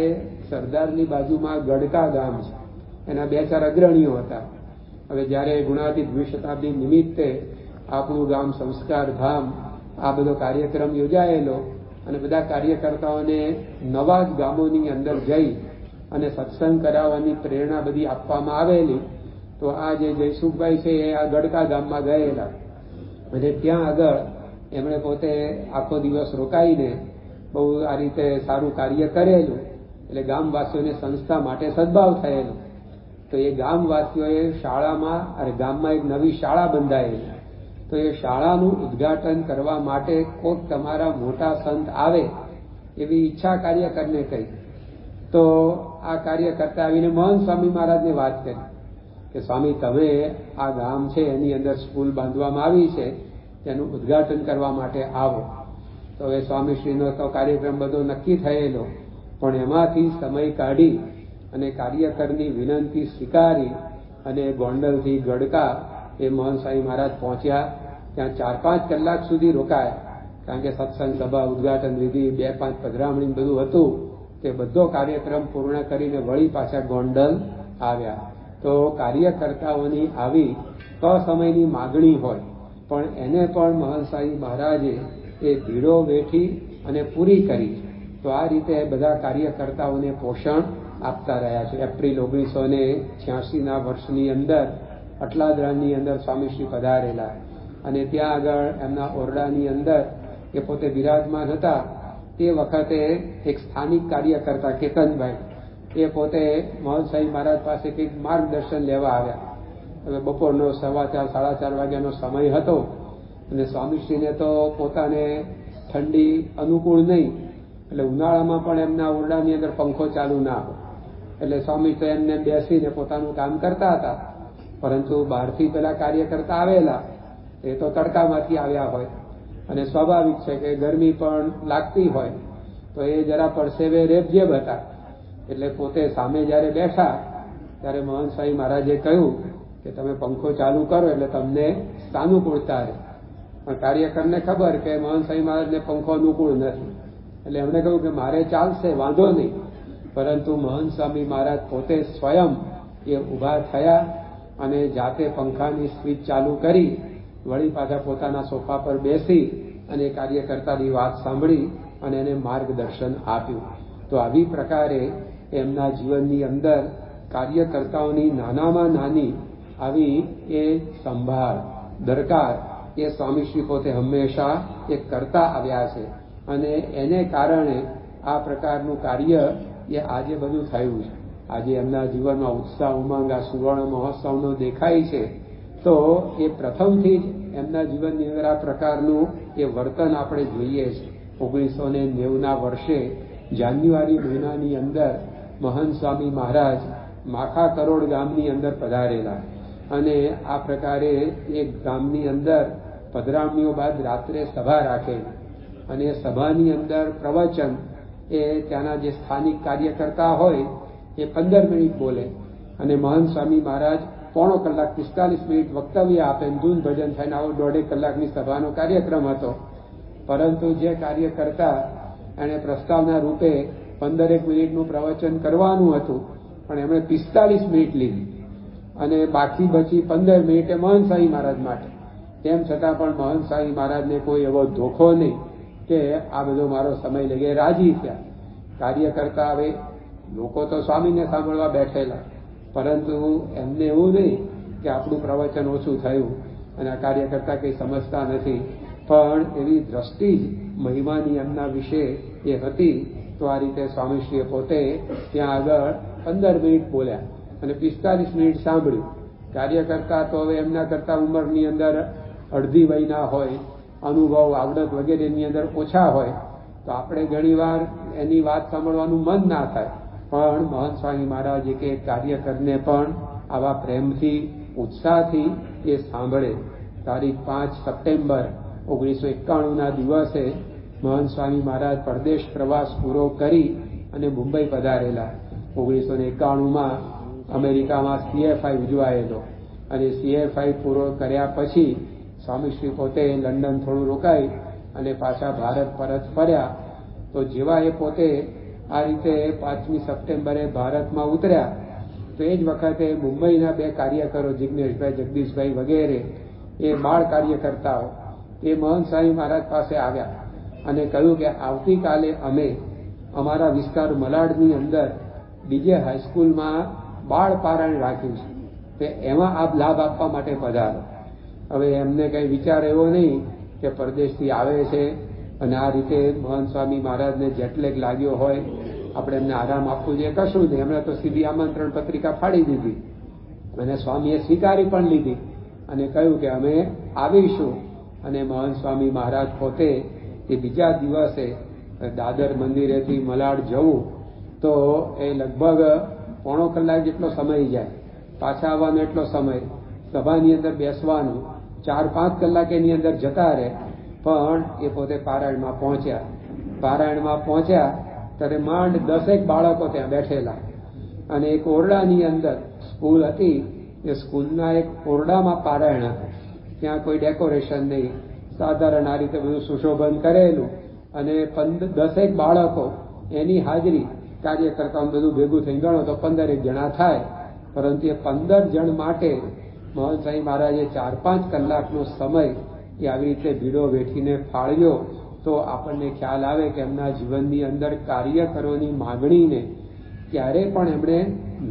સરદારની બાજુમાં ગડકા ગામ છે, એના 2-4 અગ્રણીઓ હતા. હવે જ્યારે ગુણાતીત દ્વિશતાબ્દી નિમિત્તે આપણું ગામ સંસ્કાર ધામ આ બધો કાર્યક્રમ યોજાયેલો અને બધા કાર્યકર્તાઓને નવા જ ગામોની અંદર જઈ અને સત્સંગ કરાવવાની પ્રેરણા બધી આપવામાં આવેલી. તો આ જે જયસુખભાઈ છે એ આ ગડકા ગામમાં ગયેલા અને ત્યાં આગળ એમણે પોતે આખો દિવસ રોકાઈને બહુ આ રીતે સારું કાર્ય કરેલું. એટલે ગામવાસીઓને સંસ્થા માટે સદભાવ થયેલો. તો એ ગામવાસીઓએ શાળામાં, ગામમાં એક નવી શાળા બંધાયેલી. તો એ શાળાનું ઉદ્ઘાટન કરવા માટે કોઈક તમારા મોટા સંત આવે એવી ઈચ્છા કાર્યકરને કહી. તો આ કાર્યકર્તા આવીને મહંત સ્વામી મહારાજને વાત કરી કે સ્વામી, તમે આ ગામ છે એની અંદર સ્કૂલ બાંધવામાં આવી છે, તેનું ઉદ્ઘાટન કરવા માટે આવો. તો હવે સ્વામીશ્રીનો તો કાર્યક્રમ બધો નક્કી થયેલો, પણ એમાંથી સમય કાઢી અને કાર્યકરની વિનંતી સ્વીકારી અને ગોંડલથી ગડકા એ મહંત સ્વામી મહારાજ પહોંચ્યા. ત્યાં 4-5 કલાક સુધી રોકાયા, કારણ કે સત્સંગ સભા, ઉદ્ઘાટન વિધિ, 2-5 પધરામણી બધું હતું. તે બધો કાર્યક્રમ પૂર્ણ કરીને વળી પાછા ગોંડલ આવ્યા. તો કાર્યકર્તાઓની આવી સમયની માગણી હોય પણ એને પણ મહંત સ્વામી મહારાજે એ ધીરો વેઠી અને પૂરી કરી. તો આ રીતે બધા કાર્યકર્તાઓને પોષણ આપતા રહ્યા છે. એપ્રિલ 1986ના વર્ષની અંદર અટલાદરાની અંદર સ્વામીશ્રી પધારેલા અને ત્યાં આગળ એમના ઓરડાની અંદર એ પોતે બિરાજમાન હતા. તે વખતે એક સ્થાનિક કાર્યકર્તા કેતનભાઈ એ પોતે મહંત સ્વામી મહારાજ પાસે કંઈક માર્ગદર્શન લેવા આવ્યા. હવે બપોરનો 4:15-4:30 વાગ્યાનો સમય હતો અને સ્વામીશ્રીને તો પોતાને ઠંડી અનુકૂળ નહીં, એટલે ઉનાળામાં પણ એમના ઓરડાની અંદર પંખો ચાલુ ના હોય. એટલે સ્વામી તો એમને બેસીને પોતાનું કામ કરતા હતા, પરંતુ બહારથી પેલા કાર્યકર્તા આવેલા એ તો તડકામાંથી આવ્યા હોય અને સ્વાભાવિક છે કે ગરમી પણ લાગતી હોય, તો એ જરા પરસેવે રેબઝેબ હતા. એટલે પોતે સામે જયારે બેઠા ત્યારે મહંત સ્વામી મહારાજે કહ્યું કે તમે પંખો ચાલુ કરો એટલે તમને સાનુકૂળતા રહે. પણ કાર્યકરને ખબર કે મહંત સ્વામી મહારાજને પંખો અનુકૂળ નથી, એટલે એમણે કહ્યું કે મારે ચાલશે, વાંધો નહીં. પરંતુ મહંત સ્વામી મહારાજ પોતે સ્વયં એ ઊભા થયા અને જાતે પંખાની સ્વિચ ચાલુ કરી વળી પાછા પોતાના સોફા પર બેસી અને કાર્યકર્તાની વાત સાંભળી અને એને માર્ગદર્શન આપ્યું. તો આવી પ્રકારે એમના જીવનની અંદર કાર્યકર્તાઓની નાનામાં નાની આવી એ સંભાળ, દરકાર એ સ્વામીશ્રી પોતે હંમેશા એ કરતા આવ્યા છે અને એને કારણે આ પ્રકારનું કાર્ય એ આજે બધું થયું છે. આજે એમના જીવનમાં ઉત્સાહ, ઉમંગ આ સુવર્ણ મહોત્સવનો દેખાય છે. તો એ પ્રથમથી જ એમના જીવનની અંદર આ પ્રકારનું એ વર્તન આપણે જોઈએ છે. 1990ના વર્ષે જાન્યુઆરી મહિનાની અંદર મહંત સ્વામી મહારાજ માખા કરોડ ગામની અંદર પધારેલા અને આ પ્રકારે એક ગામની અંદર પધરામણીઓ બાદ રાત્રે સભા રાખેલી અને સભાની અંદર પ્રવચન એ ત્યાંના જે સ્થાનિક કાર્યકર્તા હોય એ 15 મિનિટ બોલે અને મહંત સ્વામી મહારાજ પોણો કલાક 45 મિનિટ વક્તવ્ય આપે, ધૂન ભજન થઈને આવો 1.5 કલાકની સભાનો કાર્યક્રમ હતો. પરંતુ જે કાર્યકર્તા એણે પ્રસ્તાવના રૂપે 15 મિનિટનું પ્રવચન કરવાનું હતું, પણ એમણે 45 મિનિટ લીધી અને બાકી બચી 15 મિનિટે મહંત સ્વામી મહારાજ માટે. તેમ છતાં પણ મહંત સ્વામી મહારાજને કોઈ એવો ધોખો નહીં કે આ બધો મારો સમય લઈ ગયા, રાજી થયા. કાર્યકર્તા હવે લોકો તો સ્વામીને સાંભળવા બેઠેલા, પરંતુ એમને એવું નહીં કે આપણું પ્રવચન ઓછું થયું અને આ કાર્યકર્તા કંઈ સમજતા નથી, પણ એવી દ્રષ્ટિ જ મહિમાની એમના વિશે એ હતી. તો આ રીતે સ્વામીશ્રીએ પોતે ત્યાં આગળ 15 મિનિટ બોલ્યા અને 45 મિનિટ સાંભળ્યું. કાર્યકર્તા તો હવે એમના કરતા ઉંમરની અંદર અડધી વયના હોય, અનુભવ આવડત વગેરેની અંદર ઓછા હોય, તો આપણે ઘણીવાર એની વાત સાંભળવાનું મન ના થાય. પણ મહંત સ્વામી મહારાજ એક કાર્યકરને પણ આવા પ્રેમથી, ઉત્સાહથી એ સાંભળે. તારીખ 5 સપ્ટેમ્બર 1991ના દિવસે મહંત સ્વામી મહારાજ પરદેશ પ્રવાસ પૂરો કરી અને મુંબઈ પધારેલા. 1991માં અમેરિકામાં CFI ઉજવાયેલો અને CFI પૂરો કર્યા પછી સ્વામીશ્રી પોતે લંડન થોડું રોકાઈ અને પાછા ભારત પરત ફર્યા. તો જેવા એ પોતે આ રીતે 5મી સપ્ટેમ્બરે ભારતમાં ઉતર્યા, તો એ જ વખતે મુંબઈના 2 કાર્યકરો જિગ્નેશભાઈ, જગદીશભાઈ વગેરે એ બાળ કાર્યકર્તાઓ એ મહંત સ્વામી મહારાજ પાસે આવ્યા અને કહ્યું કે આવતીકાલે અમે અમારા વિસ્તાર મલાડની અંદર બીજે હાઈસ્કૂલમાં બાળ પારાયણ રાખ્યું છે, તે એમાં આપ લાભ આપવા માટે પધારો. હવે એમને કંઈ વિચાર એવો નહીં કે પરદેશથી આવે છે અને આ રીતે મહંત સ્વામી મહારાજને જેટલેગ લાગ્યો હોય, આપણે એમને આરામ આપવું જોઈએ, કશું નહીં. એમણે તો સીધી આમંત્રણ પત્રિકા ફાડી દીધી અને સ્વામીએ સ્વીકારી પણ લીધી અને કહ્યું કે અમે આવીશું. અને મહંત સ્વામી મહારાજ પોતે એ બીજા દિવસે દાદર મંદિરેથી મલાડ જવું તો એ લગભગ પોણો કલાક જેટલો સમય જાય, પાછા આવવાનો એટલો સમય, સભાની અંદર બેસવાનું 4-5 કલાક એની અંદર જતા રહે. પણ એ પોતે પારાયણમાં પહોંચ્યા. પારાયણમાં પહોંચ્યા ત્યારે માંડ 10 બાળકો ત્યાં બેઠેલા અને એક ઓરડાની અંદર સ્કૂલ હતી, એ સ્કૂલના એક ઓરડામાં પારાયણ હતું. ત્યાં કોઈ ડેકોરેશન નહીં, સાધારણ આ રીતે બધું સુશોભન કરેલું અને 10 બાળકો એની હાજરી, કાર્યકર્તાઓ બધું ભેગું થઈ ગણો તો 15 જણા થાય. પરંતુ એ 15 જણ માટે મહંત સ્વામી મહારાજે 4-5 કલાકનો સમય એ આવી રીતે ભીડો વેઠીને ફાળ્યો. તો આપણને ખ્યાલ આવે કે એમના જીવનની અંદર કાર્યકરોની માગણીને ક્યારે પણ એમણે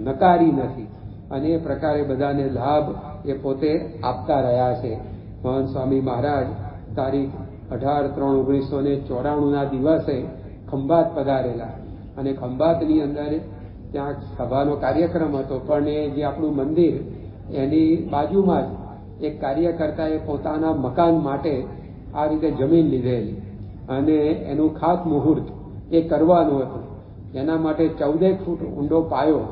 નકારી નથી અને એ પ્રકારે બધાને લાભ એ પોતે આપતા રહ્યા છે. મહંત સ્વામી મહારાજ તારીખ 18/3/1994ના દિવસે ખંભાત પધારેલા અને ખંભાતની અંદર ત્યાં સભાનો કાર્યક્રમ હતો, પણ એ જે આપણું મંદિર એની બાજુમાં જ એક કાર્યકર્તાએ પોતાના મકાન માટે આ રીતે જમીન લીધેલી અને એનું ખાતમુહૂર્ત એ કરવાનું હતું. એના માટે 14 ફૂટ ઊંડો પાયો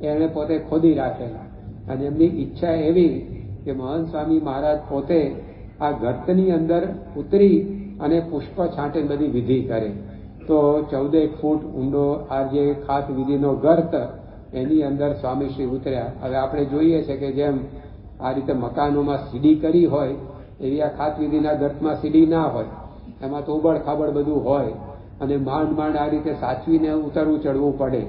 એણે પોતે ખોદી રાખેલા અને એમની ઈચ્છા એવી કે મહંત સ્વામી મહારાજ પોતે આ ગર્તની અંદર ઉતરી અને પુષ્પ છાંટે બધી વિધિ કરે. તો 14 ફૂટ ઊંડો આ જે ખાત વિધિનો ગર્ત, એની અંદર સ્વામીશ્રી ઉતર્યા. હવે આપણે જોઈએ છે કે જેમ આ રીતે મકાનોમાં સીડી કરી હોય એવી આ ખાત વિધિના ગર્તમાં સીડી ના હોય, એમાં તો ઉબડ ખાબડ બધું હોય અને માંડ આ રીતે સાચવીને ઉતરવું ચડવું પડે.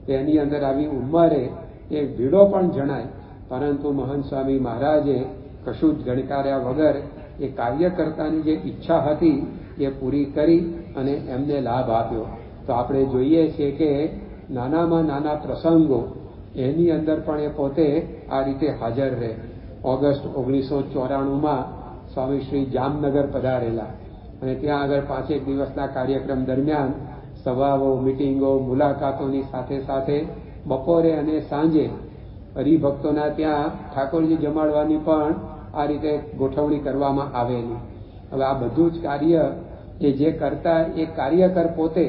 એની અંદર આવી ઉંમરે એક ભીડો પણ જણાય, પરંતુ મહંત સ્વામી મહારાજે કશું જ ગણકાર્યા વગર એ કાર્યકર્તાની જે ઈચ્છા હતી એ પૂરી કરી અને એમને લાભ આપ્યો. તો આપણે જોઈએ છીએ કે નાનામાં નાના પ્રસંગો એની અંદર પણ એ પોતે આ રીતે હાજર રહે. ઓગસ્ટ 1994માં સ્વામીશ્રી જામનગર પધારેલા અને ત્યાં આગળ 5 દિવસના કાર્યક્રમ દરમિયાન સભાઓ, મિટિંગો, મુલાકાતોની સાથે સાથે બપોરે અને સાંજે હરિભક્તોના ત્યાં ઠાકોરજી જમાડવાની પણ આ રીતે ગોઠવણી કરવામાં આવેલી. હવે આ બધું જ કાર્ય એ જે કરતા એ કાર્યકર પોતે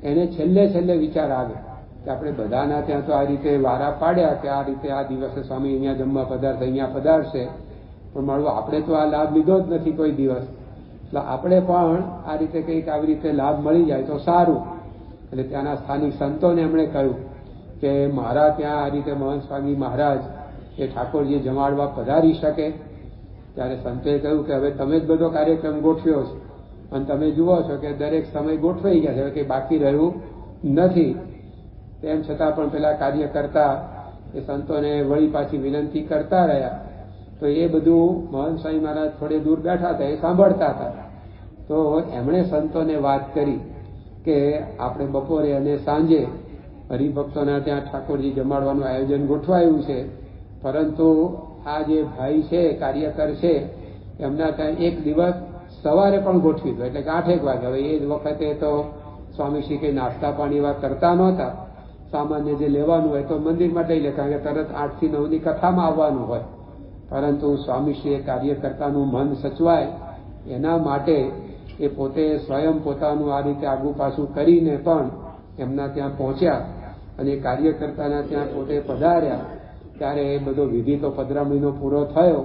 એને છેલ્લે વિચાર આવે કે આપણે બધાના ત્યાં તો આ રીતે વારા પાડ્યા કે આ રીતે આ દિવસે સ્વામી અહીંયા જમવા પધારશે, અહીંયા પધારશે, પણ મળવું આપણે તો આ લાભ લીધો જ નથી કોઈ દિવસ, એટલે આપણે પણ આ રીતે કંઈક આવી રીતે લાભ મળી જાય તો સારું. એટલે ત્યાંના સ્થાનિક સંતોને એમણે કહ્યું કે મારા ત્યાં આ રીતે મહંત સ્વામી મહારાજ એ ઠાકોરજી જમાડવા પધારી શકે? ત્યારે સંતોએ કહ્યું કે હવે તમે જ બધો કાર્યક્રમ ગોઠવ્યો છે અને તમે જુઓ છો કે દરેક સમય ગોઠવાઈ ગયા છે, હવે કંઈ બાકી રહ્યું નથી. તેમ છતાં પણ પેલા કાર્ય કરતા એ સંતોને વળી પાછી વિનંતી કરતા રહ્યા. તો એ બધું મહંત સ્વામી મહારાજ થોડે દૂર બેઠા હતા, એ સાંભળતા હતા. તો એમણે સંતોને વાત કરી કે આપણે બપોરે અને સાંજે હરિભક્તોના ત્યાં ઠાકોરજી જમાડવાનું આયોજન ગોઠવાયું છે, પરંતુ આ જે ભાઈ છે, કાર્યકર છે, એમના ત્યાં એક દિવસ સવારે પણ ગોઠવી દો, એટલે કે 8 વાગે. હવે એ જ વખતે તો સ્વામીશ્રી કંઈ નાસ્તા પાણી એવા કરતા નહોતા. સામાન્ય જે લેવાનું હોય તો મંદિરમાં લઈ લે, કારણ કે તરત 8 થી 9 ની કથામાં આવવાનું હોય. પરંતુ સ્વામીશ્રીએ કાર્યકર્તાનું મન સચવાય એના માટે એ પોતે સ્વયં પોતાનું આ રીતે આગુ પાછું કરીને પણ એમના ત્યાં પહોંચ્યા અને કાર્યકર્તાના ત્યાં પોતે પધાર્યા. ત્યારે એ બધો વિધિ તો પધરામણીનો પૂરો થયો,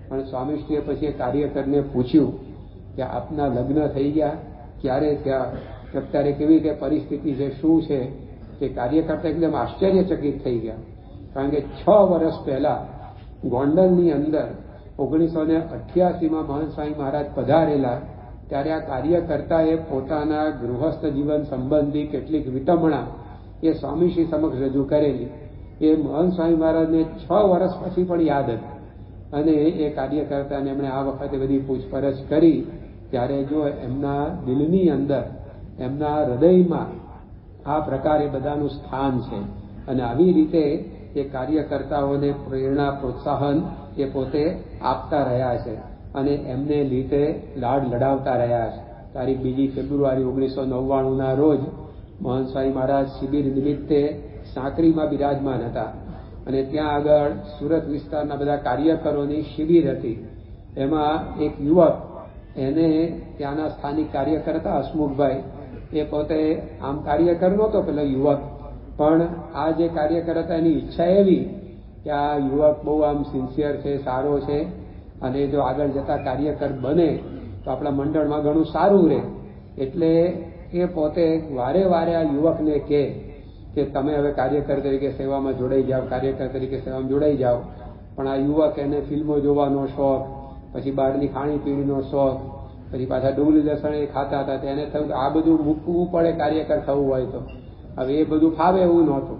પણ સ્વામીશ્રીએ પછી કાર્યકરને પૂછ્યું કે આપના લગ્ન થઈ ગયા, ક્યારે થયા, અત્યારે કેવી રીતે પરિસ્થિતિ છે, શું છે? તે કાર્યકર્તા એકદમ આશ્ચર્યચકિત થઈ ગયા, કારણ કે 6 વર્ષ પહેલા ગોંડલની અંદર 1988માં મહંત સ્વામી મહારાજ પધારેલા, ત્યારે આ કાર્યકર્તાએ પોતાના ગૃહસ્થ જીવન સંબંધી કેટલીક વિટંબણા એ સ્વામીશ્રી સમક્ષ રજૂ કરેલી. એ મહંત સ્વામી મહારાજને 6 વર્ષ પછી પણ યાદ હતી, અને એ કાર્યકર્તાને એમણે આ વખતે બધી પૂછપરછ કરી. ત્યારે જો એમના દિલની અંદર, એમના હૃદયમાં આ પ્રકારે બધાનું સ્થાન છે, અને આવી રીતે એ કાર્યકર્તાઓને પ્રેરણા, પ્રોત્સાહન એ પોતે આપતા રહ્યા છે અને એમને લીધે લાડ લડાવતા રહ્યા છે. તારીખ 2 ફેબ્રુઆરી 1999ના રોજ મહંત સ્વામી મહારાજ શિબિર નિમિત્તે સાંકરીમાં બિરાજમાન હતા, અને ત્યાં આગળ સુરત વિસ્તારના બધા કાર્યકરોની શિબિર હતી. એમાં એક યુવક, એને ત્યાંના સ્થાનિક કાર્યકર્તા હસમુખભાઈ, એ પોતે આમ કાર્યકર નહોતો પેલો યુવક, પણ આ જે કાર્યકર હતા એની ઈચ્છા એવી કે આ યુવક બહુ આમ સિન્સિયર છે, સારો છે, અને જો આગળ જતા કાર્યકર બને તો આપણા મંડળમાં ઘણું સારું રહે. એટલે એ પોતે વારે વારે આ યુવકને કહે કે તમે હવે કાર્યકર તરીકે સેવામાં જોડાઈ જાઓ, કાર્યકર તરીકે સેવામાં જોડાઈ જાઓ. પણ આ યુવક, એને ફિલ્મો જોવાનો શોખ, પછી બહારની ખાણીપીણીનો શોખ, પછી પાછા ડુંગળી લસણ એ ખાતા હતા. તેને થયું કે આ બધું મૂકવું પડે કાર્યકર થવું હોય તો. હવે એ બધું ફાવે એવું નહોતું,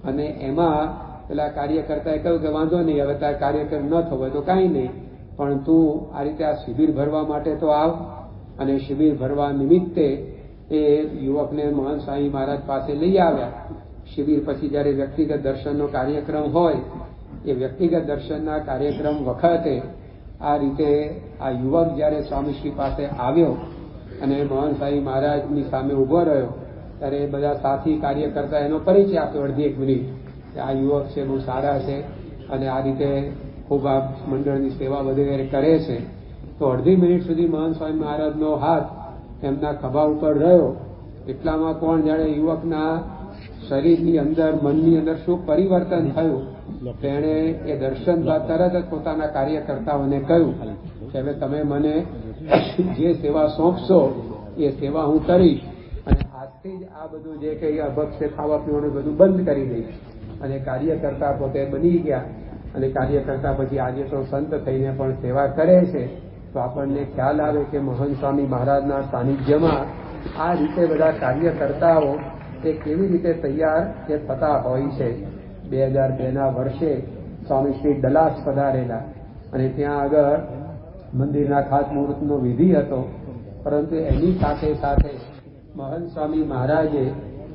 અને એમાં પેલા કાર્યકર્તાએ કહ્યું કે વાંધો નહીં, હવે તારે કાર્યકર ન થવું હોય તો કાંઈ નહીં, પણ તું આ રીતે આ શિબિર ભરવા માટે તો આવ. અને શિબિર ભરવા નિમિત્તે એ યુવકને મહંત સ્વામી મહારાજ પાસે લઈ આવ્યા. શિબિર પછી જ્યારે વ્યક્તિગત દર્શનનો કાર્યક્રમ હોય, એ વ્યક્તિગત દર્શનના કાર્યક્રમ વખતે આ રીતે આ યુવક જ્યારે સ્વામીશ્રી પાસે આવ્યો અને મહંત સ્વામી મહારાજની સામે ઉભો રહ્યો, ત્યારે બધા સાથી કાર્યકર્તા એનો પરિચય આપ્યો 1 મિનિટ કે આ યુવક છે, બહુ સારા છે, અને આ રીતે ખૂબ આ મંડળની સેવા વગેરે કરે છે. તો 1/2 મિનિટ સુધી મહંત સ્વામી મહારાજનો હાથ એમના ખભા ઉપર રહ્યો. એટલામાં કોણ જાણે યુવકના શરીરની અંદર, મનની અંદર શું પરિવર્તન થયું. તેણે એ દર્શન બાદ તરત જ પોતાના કાર્યકર્તાઓને કહ્યું કે હવે તમે મને જે સેવા સોંપશો એ સેવા હું કરીશ, અને આજથી જ આ બધું જે કંઈ અભક્ષ્ય ખાવા પીવાનું બધું બંધ કરી દઈશ. અને કાર્યકર્તા પોતે બની ગયા, અને કાર્યકર્તા પછી આજે તો સંત થઈને પણ સેવા કરે છે. તો આપણને ખ્યાલ આવે કે મહંત સ્વામી મહારાજના સાનિધ્યમાં આ રીતે બધા કાર્યકર્તાઓ એ કેવી રીતે તૈયાર એ થતા હોય છે. 2002ના વર્ષે સ્વામીશ્રી ડલાસ પધારેલા, અને ત્યાં આગળ મંદિરના ખાતમુહૂર્તનો વિધિ હતો, પરંતુ એની સાથે સાથે મહંત સ્વામી મહારાજે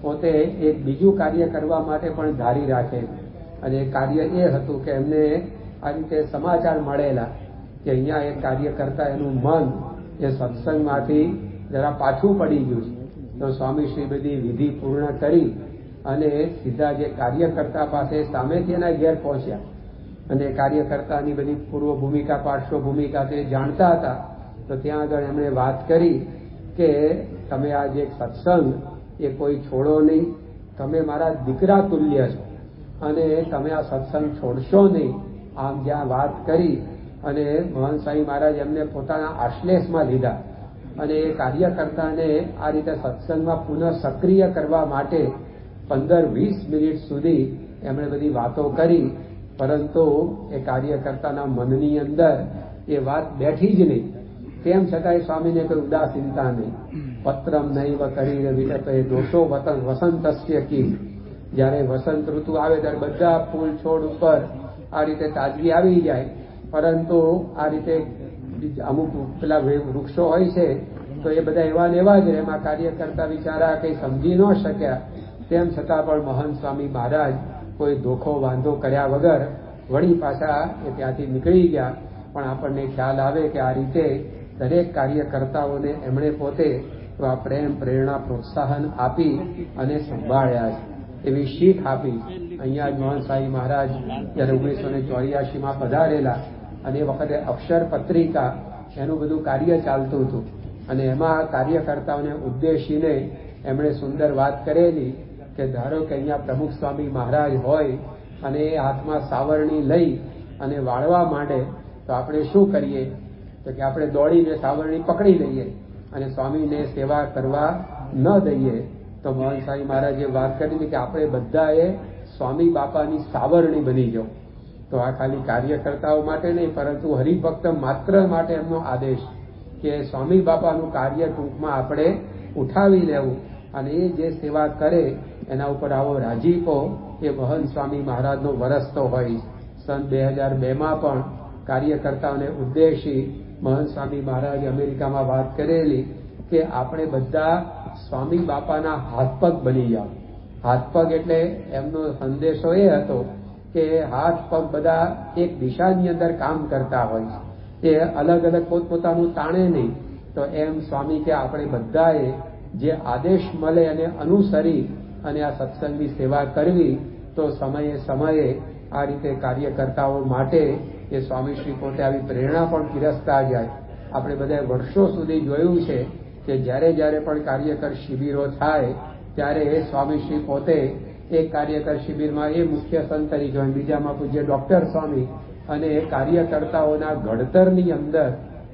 પોતે એક બીજું કાર્ય કરવા માટે પણ ધારી રાખે, અને કાર્ય એ હતું કે એમને આ રીતે સમાચાર મળેલા કે અહીંયા એક કાર્યકર્તા, એનું મન એ સત્સંગમાંથી જરા પાછું પડી ગયું છે. તો સ્વામીશ્રી બધી વિધિ પૂર્ણ કરી અને સીધા જે કાર્યકર્તા પાસે સામેથી એના ઘેર પહોંચ્યા, અને કાર્યકર્તાની બધી પૂર્વ ભૂમિકા, પાર્શ્વ ભૂમિકા તે જાણતા હતા. તો ત્યાં આગળ એમણે વાત કરી કે તમે આ જે સત્સંગ એ કોઈ છોડો નહીં, તમે મારા દીકરા તુલ્ય છો, અને તમે આ સત્સંગ છોડશો નહીં. આમ જ્યાં વાત કરી, અને મહંત સ્વામી મહારાજ એમને પોતાના આશ્લેષમાં લીધા, અને એ કાર્યકર્તાને આ રીતે સત્સંગમાં પુનઃ સક્રિય કરવા માટે 15-20 મિનિટ સુધી એમણે બધી વાતો કરી, પરંતુ એ કાર્યકર્તાના મનની અંદર એ વાત બેઠી જ નહીં. તેમ છતાંય સ્વામીને કોઈ ઉદાસીનતા નહીં. પત્રમ નૈવ કરીને વિલપે દોષો વસંતસ્ય કી. જયારે વસંત ઋતુ આવે ત્યારે બધા ફૂલ છોડ ઉપર આ રીતે તાજગી આવી જાય, પરંતુ આ રીતે અમુક પેલા વૃક્ષો હોય છે તો એ બધા એવા ને એવા જ, એમાં કાર્યકર્તા બિચારા કંઈ સમજી ન શક્યા. તેમ છતાં પણ મહંત સ્વામી મહારાજ કોઈ ધોખો વાંધો કર્યા વગર વળી પાછા એ ત્યાંથી નીકળી ગયા. પણ આપણને ખ્યાલ આવે કે આ રીતે દરેક કાર્યકર્તાઓને એમણે પોતે આ પ્રેમ, પ્રેરણા, પ્રોત્સાહન આપી અને સંભાળ્યા છે. એવી શીખ આપી. અહીંયા જ મહંત સ્વામી મહારાજ જયારે 1984માં પધારેલા અને એ વખતે અક્ષર પત્રિકા એનું બધું કાર્ય ચાલતું હતું અને એમાં કાર્યકર્તાઓને ઉદ્દેશીને એમણે સુંદર વાત કરેલી કે ધારો કે અહીંયા પ્રમુખ સ્વામી મહારાજ હોય અને એ હાથમાં સાવરણી લઈ અને વાળવા માંડે તો આપણે શું કરીએ? તો કે આપણે દોડીને સાવરણી પકડી લઈએ અને સ્વામીને સેવા કરવા ન દઈએ. તો મહંત સ્વામી મહારાજે વાત કરી કે આપણે બધાએ સ્વામી બાપાની સાવરણી બની જાઓ. તો આ ખાલી કાર્યકર્તાઓ માટે નહીં, પરંતુ હરિભક્ત માત્ર માટે એમનો આદેશ કે સ્વામી બાપાનું કાર્ય ટૂંકમાં આપણે ઉઠાવી લેવું અને એ જે સેવા કરે એના ઉપર આવો રાજીપો એ મહંત સ્વામી મહારાજનો વરસતો હોય. સન 2002માં પણ કાર્યકર્તાઓને ઉદ્દેશી મહંત સ્વામી મહારાજે અમેરિકામાં વાત કરેલી કે આપણે બધા સ્વામી બાપાના હાથપગ બની જાઓ. હાથપગ એટલે એમનો સંદેશો એ હતો કે હાથ પગ બધા એક દિશાની અંદર કામ કરતા હોય છે, એ અલગ અલગ પોતપોતાનું તાણે નહીં. તો એમ સ્વામી કે આપણે બધાએ જે આદેશ મળે એને અનુસરી અને આ સત્સંગની સેવા કરવી. તો સમયે સમયે આ રીતે કાર્યકર્તાઓ માટે એ સ્વામીશ્રી પોતે આવી પ્રેરણા પણ પીરસતા જાય. આપણે બધા વર્ષો સુધી જોયું છે કે જ્યારે જ્યારે પણ કાર્યકર શિબિરો થાય ત્યારે સ્વામીશ્રી પોતે એક કાર્યકર શિબિરમાં એ મુખ્ય સંત તરીકે હોય, બીજામાં પૂજ્ય ડોક્ટર સ્વામી, અને એ કાર્યકર્તાઓના ઘડતરની અંદર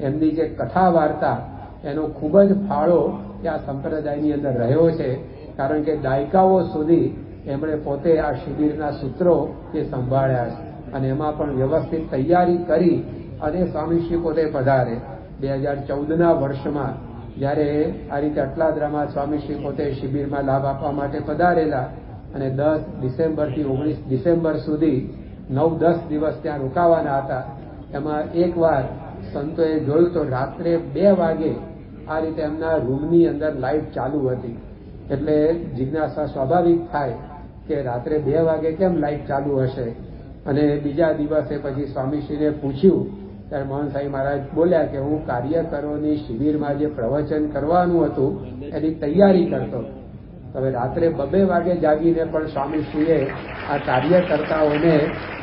એમની જે કથા વાર્તા એનો ખૂબ જ ફાળો આ સંપ્રદાયની અંદર રહ્યો છે. કારણ કે દાયકાઓ સુધી એમણે પોતે આ શિબિરના સૂત્રો એ સંભાળ્યા છે અને એમાં પણ વ્યવસ્થિત તૈયારી કરી અને સ્વામીશ્રી પોતે પધારે. 2014ના વર્ષમાં જ્યારે આ રીતે અટલાદરામાં સ્વામીશ્રી પોતે શિબિરમાં લાભ આપવા માટે પધારેલા અને 10 ડિસેમ્બરથી 19 ડિસેમ્બર સુધી 9-10 દિવસ ત્યાં રોકાવાના હતા. એમાં એકવાર સંતોએ જોયું તો રાત્રે 2 વાગે આ રીતે એમના રૂમની અંદર લાઇટ ચાલુ હતી. એટલે જિજ્ઞાસા સ્વાભાવિક થાય કે રાત્રે 2 વાગે કેમ લાઇટ ચાલુ હશે. અને બીજા દિવસે પછી સ્વામીશ્રીને પૂછ્યું ત્યારે મહંત સ્વામી મહારાજ બોલ્યા કે હું કાર્યકરોની શિબિરમાં જે પ્રવચન કરવાનું હતું એની તૈયારી કરતો. હવે રાત્રે 2 વાગે જાગીને પણ સ્વામીશ્રીએ આ કાર્યકર્તાઓને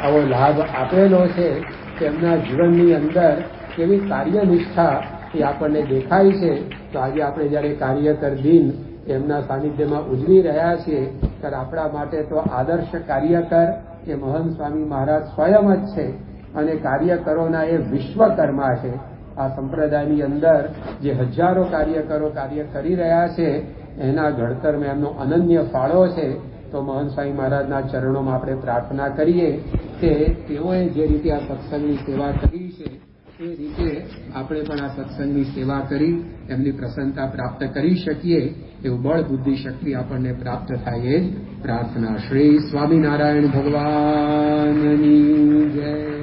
આવો લાભ આપેલો છે કે એમના જીવનની અંદર કેવી કાર્યનિષ્ઠા એ આપણને દેખાય છે. તો આજે આપણે જયારે કાર્યકર દિન એમના સાનિધ્યમાં ઉજવી રહ્યા છીએ ત્યારે આપણા માટે તો આદર્શ કાર્યકર એ મહંત સ્વામી મહારાજ સ્વયં જ છે અને કાર્યકરોના એ વિશ્વકર્મા છે. આ સંપ્રદાયની અંદર જે હજારો કાર્યકરો કાર્ય કરી રહ્યા છે એના ઘડતરમાં એમનો અનન્ય ફાળો છે. તો મહંત સ્વામી મહારાજના ચરણોમાં આપણે પ્રાર્થના કરીએ કે તેઓએ જે રીતે આ સત્સંગની સેવા કરી છે એ રીતે આપણે પણ આ સત્સંગની સેવા કરી એમની પ્રસન્નતા પ્રાપ્ત કરી શકીએ એવું બળ બુદ્ધિ શક્તિ આપણને પ્રાપ્ત થાય એ જ પ્રાર્થના. શ્રી સ્વામિનારાયણ ભગવાનની જય.